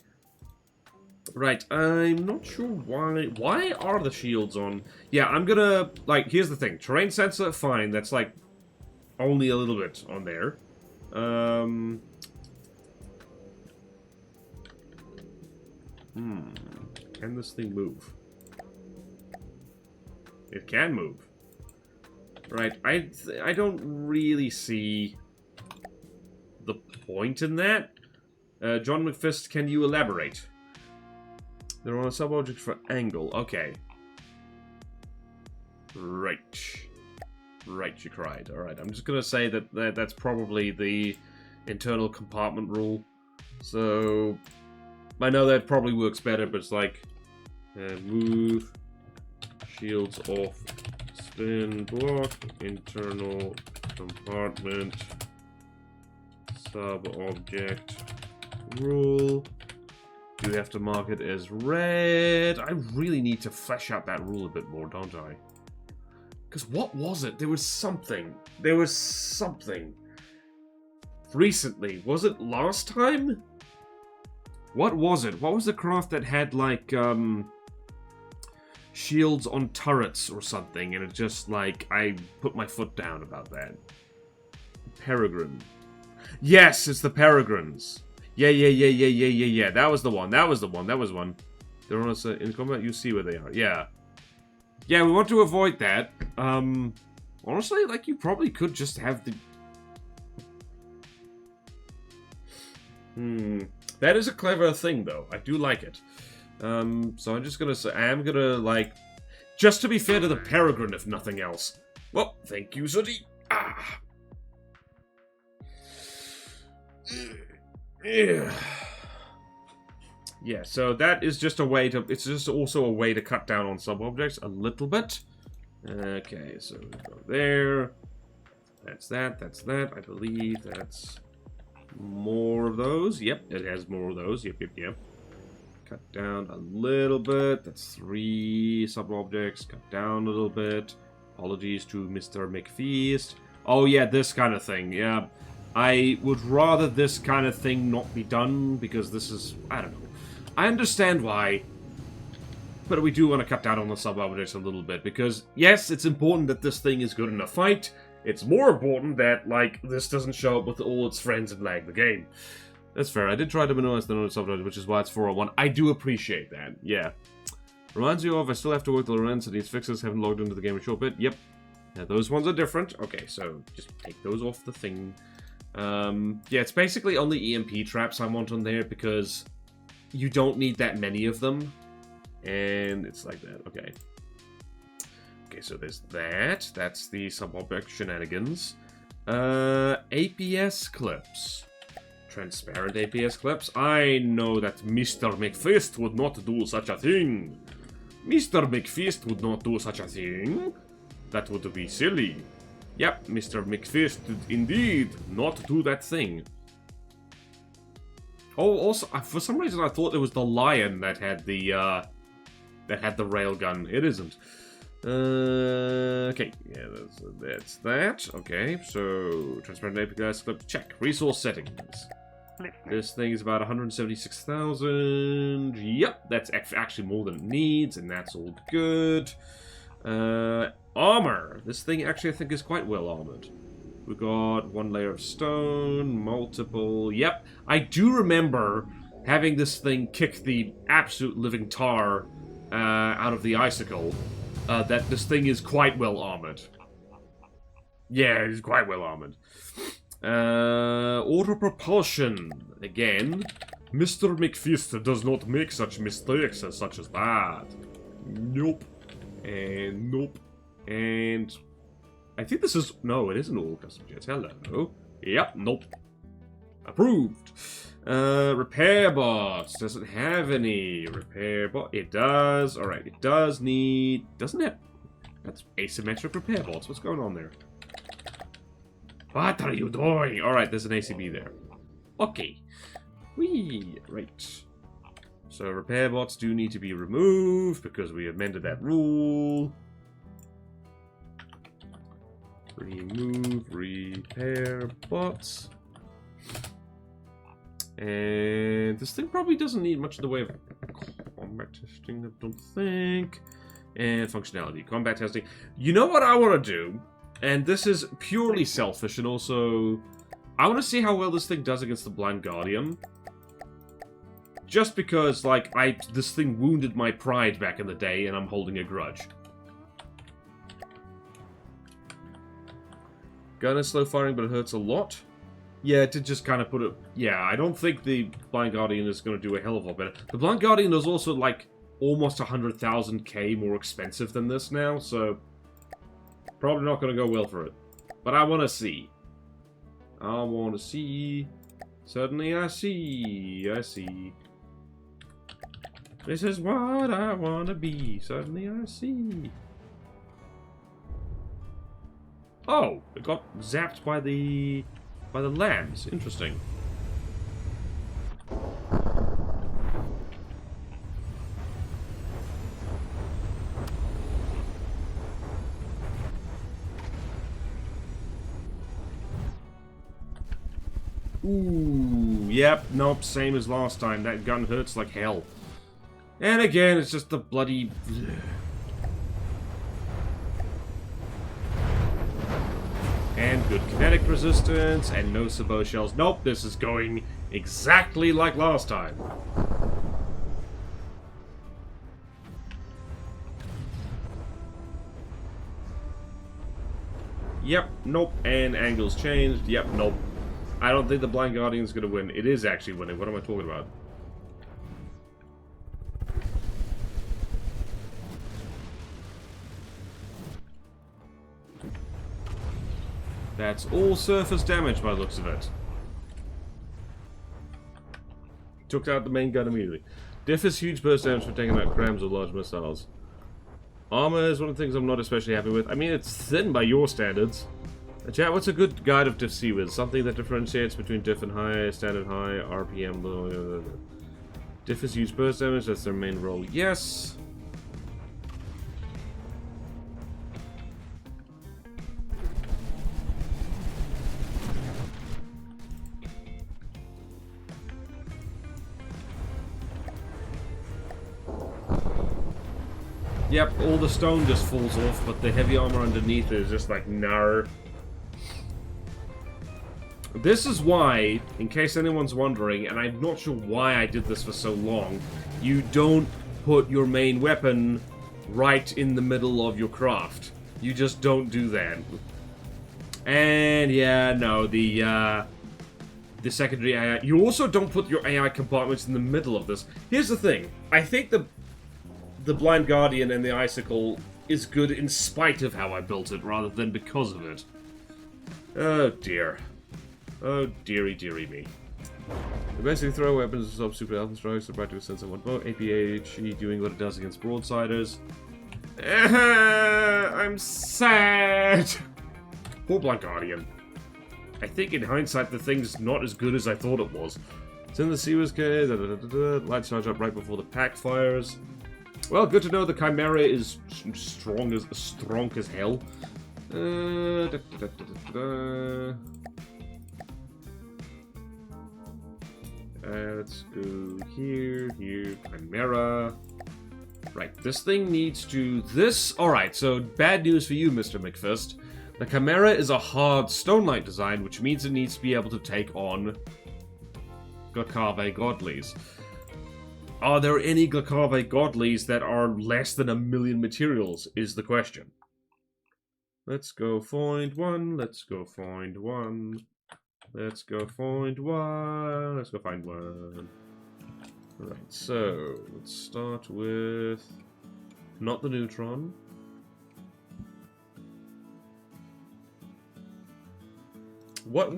A: Right. I'm not sure why. Why are the shields on? Yeah, I'm gonna like. Here's the thing. Terrain sensor, fine. That's like only a little bit on there. Can this thing move? It can move. Right, I don't really see the point in that. John McFist, can you elaborate? They're on a sub-object for angle. Okay. Right. Right, you cried. Alright, I'm just gonna say that that's probably the internal compartment rule. So, I know that probably works better, but it's like... move... Shields off... Spin block, internal compartment, sub-object rule. You have to mark it as red. I really need to flesh out that rule a bit more, don't I? Because what was it? There was something. There was something. Recently. Was it last time? What was it? What was the craft that had, like, shields on turrets or something, and it just, like, I put my foot down about that. Peregrine. Yes, it's the Peregrines. Yeah. That was the one. That was one. They're on us in combat. You see where they are. Yeah. Yeah, we want to avoid that. Honestly, like, you probably could just have the... That is a clever thing, though. I do like it. So I'm just gonna say, I'm gonna, like, just to be fair to the Peregrine, if nothing else. Well, thank you, Sooty. Ah. Yeah, so that is just a way to, it's just also a way to cut down on sub-objects a little bit. Okay, so we go there. That's that. I believe that's more of those. Yep, it has more of those. Yep. Cut down a little bit. That's 3 sub-objects. Cut down a little bit. Apologies to Mr. McFeast. Oh yeah, this kind of thing. Yeah. I would rather this kind of thing not be done, because this is... I don't know. I understand why. But we do want to cut down on the sub-objects a little bit, because, yes, it's important that this thing is good in a fight. It's more important that, like, this doesn't show up with all its friends and lag the game. That's fair. I did try to minimize the notice subtitle, which is why it's 401. I do appreciate that. Yeah. Reminds you of, I still have to work the Lorenz, and these fixes haven't logged into the game a short bit. Yep. Yeah, those ones are different. Okay, so just take those off the thing. Yeah, it's basically only EMP traps I want on there, because you don't need that many of them. And it's like that. Okay. Okay, so there's that. That's the sub-object shenanigans. APS clips. Transparent APS clips. I know that Mr. McFist would not do such a thing. Mr. McFist would not do such a thing. That would be silly. Yep, Mr. McFist did indeed not do that thing. Oh, also, for some reason I thought it was the lion that had the railgun. It isn't. Okay, yeah, that's that. Okay, so transparent APS clip, check. Resource settings. This thing is about 176,000. Yep, that's actually more than it needs, and that's all good. Armor. This thing actually I think is quite well armored. We got 1 layer of stone, multiple. Yep, I do remember having this thing kick the absolute living tar out of the icicle. That this thing is quite well armored. Yeah, it's quite well armored. Auto propulsion. Again, Mr. McFist does not make such mistakes as such as that. Nope. And nope. And I think this is... No, it isn't all custom jets. Hello. Yep, nope. Approved. Repair bots. Does it have any repair bot? It does. Alright, it does need... Doesn't it? That's asymmetric repair bots. What's going on there? What are you doing? Alright, there's an ACB there. Okay. Whee! Right. So repair bots do need to be removed because we amended that rule. Remove repair bots. And this thing probably doesn't need much in the way of combat testing, I don't think. And functionality, combat testing. You know what I want to do? And this is purely selfish, and also I want to see how well this thing does against the Blind Guardian. Just because, like, this thing wounded my pride back in the day, and I'm holding a grudge. Gun is slow firing, but it hurts a lot. Yeah, to just kind of put it... Yeah, I don't think the Blind Guardian is going to do a hell of a lot better. The Blind Guardian is also, like, almost 100,000k more expensive than this now, so... Probably not going to go well for it. But I want to see. I want to see... Suddenly I see. I see. This is what I want to be. Suddenly I see. Oh, it got zapped by the lambs. Interesting. Ooh, yep, nope, same as last time. That gun hurts like hell. And again, it's just the bloody... And good kinetic resistance, and no sabot shells. Nope, this is going exactly like last time. Yep, nope, and angles changed. Yep, nope. I don't think the Blind Guardian is going to win. It is actually winning. What am I talking about? That's all surface damage by the looks of it. Took out the main gun immediately. Differs huge burst damage for taking out crams or large missiles. Armor is one of the things I'm not especially happy with. I mean, it's thin by your standards. Chat, what's a good guide of diff C with? Something that differentiates between diff and high, standard high, RPM, blah, blah, blah. Diff is huge burst damage, that's their main role. Yes! Yep, all the stone just falls off, but the heavy armor underneath is just like, nar. This is why, in case anyone's wondering, and I'm not sure why I did this for so long, you don't put your main weapon right in the middle of your craft. You just don't do that. And yeah, no, the secondary AI... You also don't put your AI compartments in the middle of this. Here's the thing. I think the Blind Guardian and the Icicle is good in spite of how I built it, rather than because of it. Oh dear. Oh dearie dearie me. You basically throw weapons to stop super health strikes, the practical sense of one boat, APHE doing what it does against broadsiders. I'm sad! Poor Blind Guardian. I think in hindsight the thing's not as good as I thought it was. Send the Seaways K, lights charge up right before the pack fires. Well, good to know the Chimera is strong as hell. Let's go here, Chimera. Right, this thing needs to... Alright, so bad news for you, Mr. McFist. The Chimera is a hard Stone Knight design, which means it needs to be able to take on Glacave Godlies. Are there any Glacave Godlies that are less than 1 million materials, is the question. Let's go find one, let's go find one. Let's go find one. Let's go find one. Right, so let's start with not the neutron. What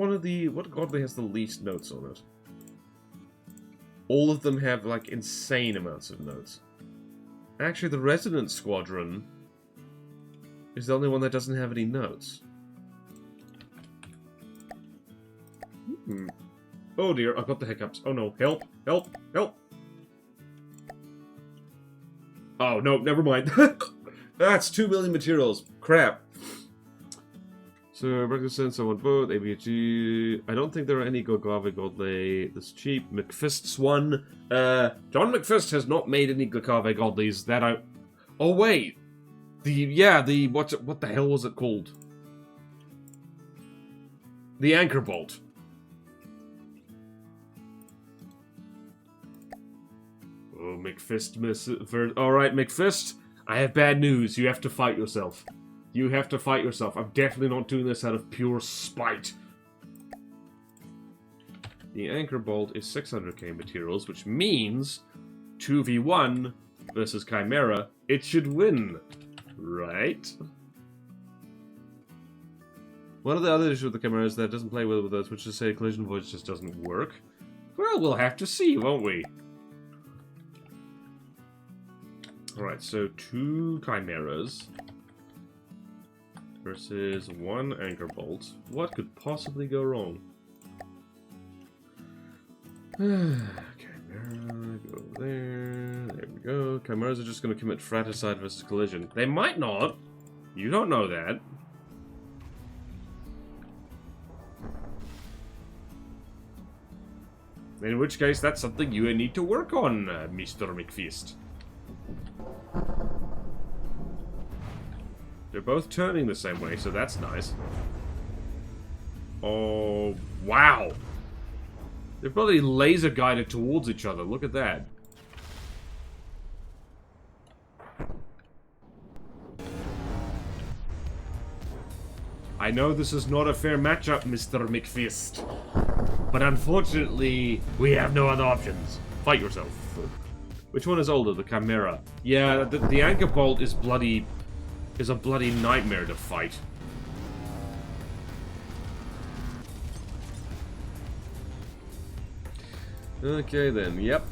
A: godly has the least notes on it? All of them have like insane amounts of notes. Actually, the Resonance Squadron is the only one that doesn't have any notes. Oh dear, I've got the hiccups. Oh no, help, help, help! Oh, no, never mind. That's 2 million materials. Crap. So, breakfast sense, I want both. ABG. I don't think there are any Gogave Godley. This cheap. McFist's one. John McFist has not made any Gogave Godleys that I... Oh, wait. What the hell was it called? The Anchor Bolt. Oh, McFist. Alright, McFist. I have bad news. You have to fight yourself. You have to fight yourself. I'm definitely not doing this out of pure spite. The Anchor Bolt is 600k materials, which means 2v1 versus Chimera. It should win. Right? One of the other issues with the Chimera is that it doesn't play well with us, which is to say collision voice just doesn't work. Well, we'll have to see, won't we? Alright, so 2 Chimeras versus 1 Anchor Bolt. What could possibly go wrong? Chimera, go there. There we go. Chimeras are just going to commit fratricide versus collision. They might not. You don't know that. In which case, that's something you need to work on, Mr. McFist. They're both turning the same way, so that's nice. Oh, wow. They're probably laser guided towards each other. Look at that. I know this is not a fair matchup, Mr. McFist. But unfortunately, we have no other options. Fight yourself. Which one is older, the Chimera? Yeah, the Anchor Bolt is a bloody nightmare to fight. Okay then, yep.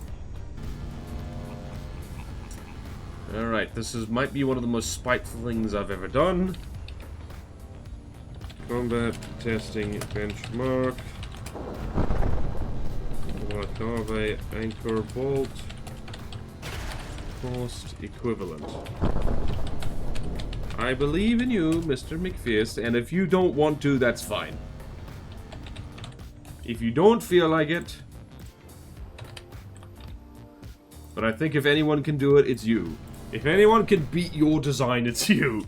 A: Alright, might be one of the most spiteful things I've ever done. Combat testing benchmark. Agave Anchor Bolt. Cost equivalent. I believe in you, Mr. McFist, and if you don't want to, that's fine. If you don't feel like it... But I think if anyone can do it, it's you. If anyone can beat your design, it's you.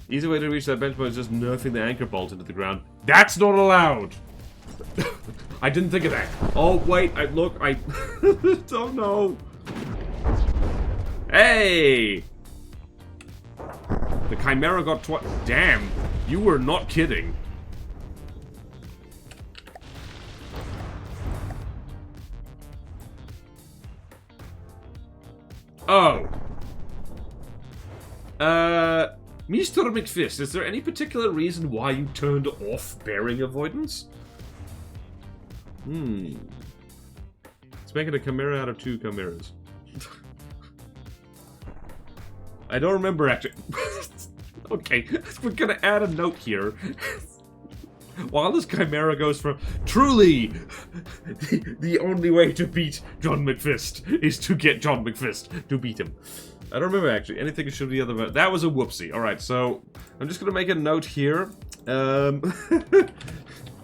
A: Easy way to reach that benchmark is just nerfing the Anchor Bolt into the ground. That's not allowed! I didn't think of that. Oh, wait, I don't know. Hey! The Chimera got Damn, you were not kidding. Oh. Mr. McFist, is there any particular reason why you turned off bearing avoidance? It's making a Chimera out of 2 Chimeras. I don't remember actually. Okay, we're gonna add a note here. While this Chimera goes from truly the only way to beat John McFist is to get John McFist to beat him. I don't remember actually. Anything should be other. That was a whoopsie. Alright, so I'm just gonna make a note here.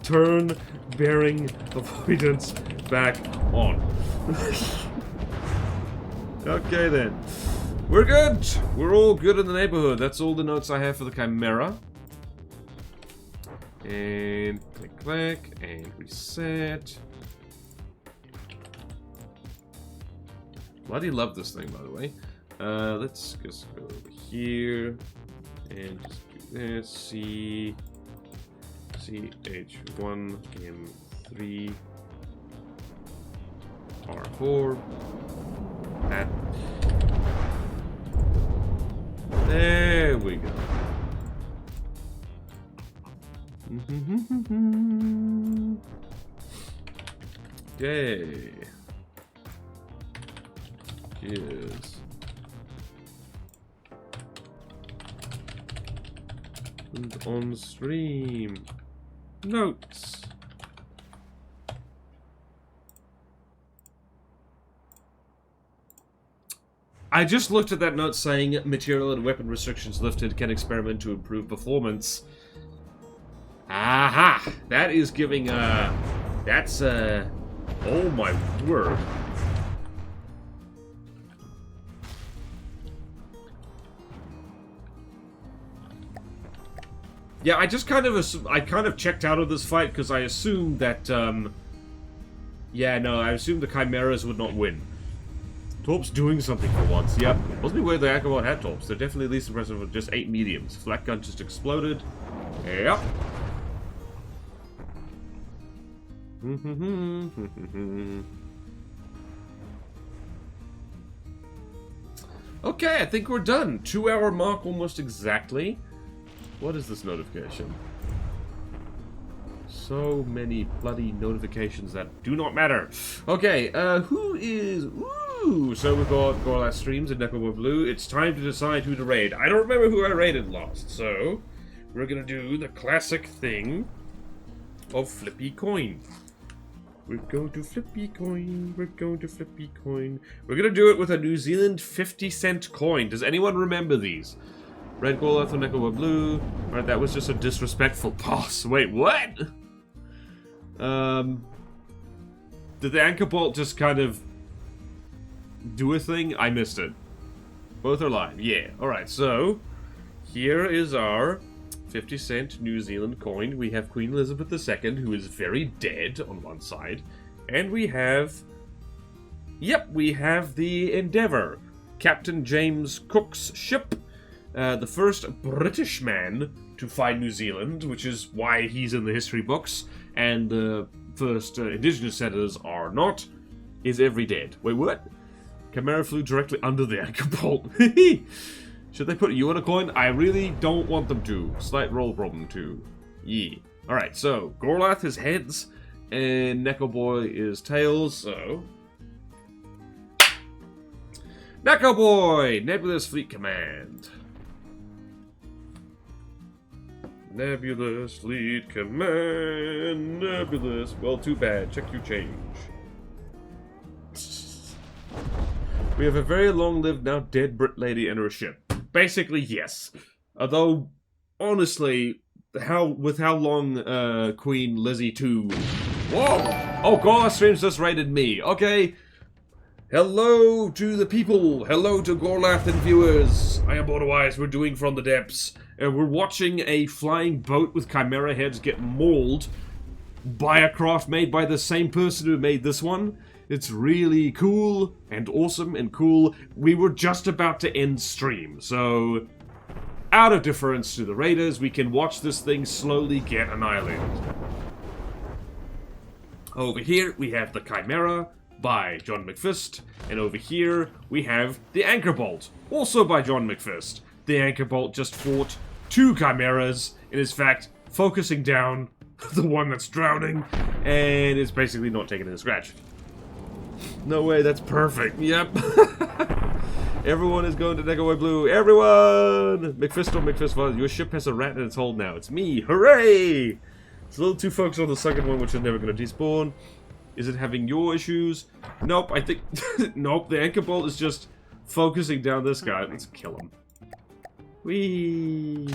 A: Turn bearing avoidance back on. Okay then. We're good! We're all good in the neighborhood. That's all the notes I have for the Chimera. And click, click, and reset. Bloody love this thing, by the way. Let's just go over here and just do this. CH1M3 R4. That. There we go. Okay. Cheers. And on stream. Notes. I just looked at that note saying material and weapon restrictions lifted, can experiment to improve performance. Aha! That is giving, that's, oh my word. Yeah, I just kind of checked out of this fight because I assumed that, yeah, no, I assumed the Chimeras would not win. Torp's doing something for once, yep. Wasn't it weird the Acrobot had Torps? They're definitely least impressive with just 8 mediums. Flat gun just exploded. Yep. Okay, I think we're done. 2-hour mark almost exactly. What is this notification? So many bloody notifications that do not matter. Okay, who is... Ooh, so we've got Gorlath Streams and Necroboy Blue. It's time to decide who to raid. I don't remember who I raided last, so... We're gonna do the classic thing of Flippy Coin. We're going to Flippy Coin. We're going to Flippy Coin. We're gonna do it with a New Zealand 50-cent coin. Does anyone remember these? Red Gorlath and Necroboy Blue. Alright, that was just a disrespectful pass. Wait, what? Did the Anchor Bolt just kind of do a thing? I missed it. Both are live. Yeah. Alright, so here is our 50-cent New Zealand coin. We have Queen Elizabeth II, who is very dead on one side. And we have... Yep, we have the Endeavour. Captain James Cook's ship. The first British man to find New Zealand, which is why he's in the history books, and the first indigenous settlers are not, is every dead. Wait, what? Chimera flew directly under the Anchor Bolt. Should they put you on a coin? I really don't want them to. Slight roll problem too. Yeah. Alright, so Gorlath is heads, and Necroboy is tails, so... Necroboy! Nebulous Fleet Command. Nebulous Fleet Command. Nebulous. Well, too bad. Check your change. We have a very long-lived, now dead Brit lady in her ship. Basically, yes. Although, honestly, with how long Queen Lizzie 2... Whoa! Oh, Gorlath Streams just raided me. Okay. Hello to the people. Hello to Gorlath and viewers. I am Otherwise. We're doing From the Depths. We're watching a flying boat with chimera heads get mauled by a craft made by the same person who made this one. It's really cool and awesome and cool. We were just about to end stream, so out of deference to the raiders, we can watch this thing slowly get annihilated. Over here, we have the Chimera by John McFist, and over here, we have the Anchor Bolt, also by John McFist. The Anchor Bolt just fought 2 Chimeras, and is in fact focusing down the one that's drowning, and it's basically not taking a scratch. No way, that's perfect. Yep. Everyone is going to Necroboy Blue. Everyone! McFist or McFist, your ship has a rat in its hold now. It's me. Hooray! It's a little too focused on the second one, which is never going to despawn. Is it having your issues? Nope, I think... Nope, the Anchor Bolt is just focusing down this guy. Let's kill him. Whee!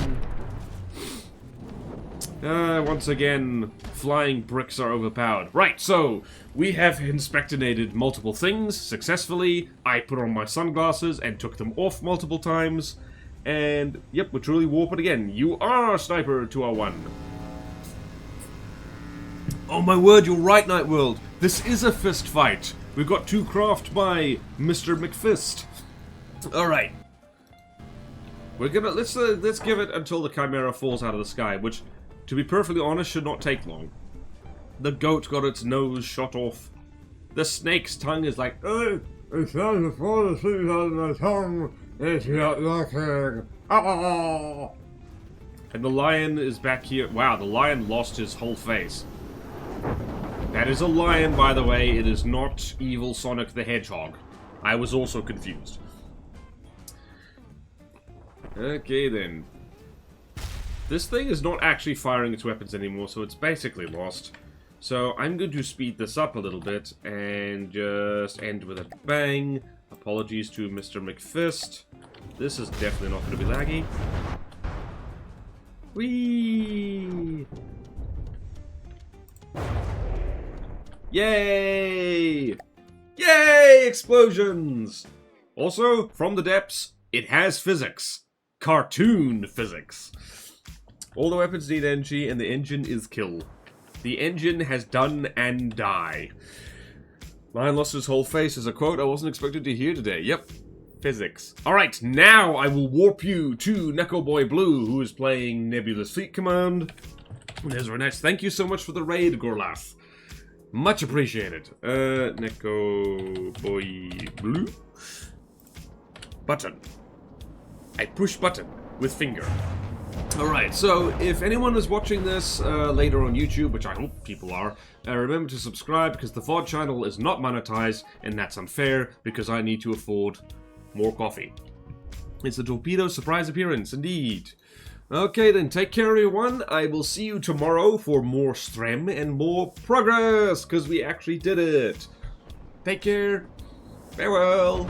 A: Once again, flying bricks are overpowered. Right, so, we have inspectorated multiple things successfully. I put on my sunglasses and took them off multiple times. And, yep, we're truly warping again. You are Sniper 201. Oh my word, you're right, Night World. This is a fist fight. We've got 2 craft by Mr. McFist. Alright. We're gonna, let's give it until the Chimera falls out of the sky, which, to be perfectly honest, should not take long. The goat got its nose shot off. The snake's tongue is like, it's time to fall asleep out of my tongue. It's not looking. Ah! And the lion is back here. Wow, the lion lost his whole face. That is a lion, by the way. It is not evil Sonic the Hedgehog. I was also confused. Okay, then. This thing is not actually firing its weapons anymore, so it's basically lost. So I'm going to speed this up a little bit and just end with a bang. Apologies to Mr. McFist. This is definitely not going to be laggy. Whee! Yay! Yay! Explosions! Also, from the depths, it has physics. Cartoon physics. All the weapons need energy, and the engine is kill. The engine has done and die. Lion lost his whole face is a quote I wasn't expected to hear today. Yep. Physics. Alright, now I will warp you to Neko Boy Blue, who is playing Nebulous Fleet Command. There's Renette. Thank you so much for the raid, Gorlath. Much appreciated. Neko Boy Blue. Button. I push button with finger. Alright, so if anyone is watching this later on YouTube, which I hope people are, remember to subscribe because the VOD channel is not monetized, and that's unfair because I need to afford more coffee. It's a Torpedo surprise appearance, indeed. Okay then, take care everyone. I will see you tomorrow for more Strem and more progress, because we actually did it. Take care. Farewell.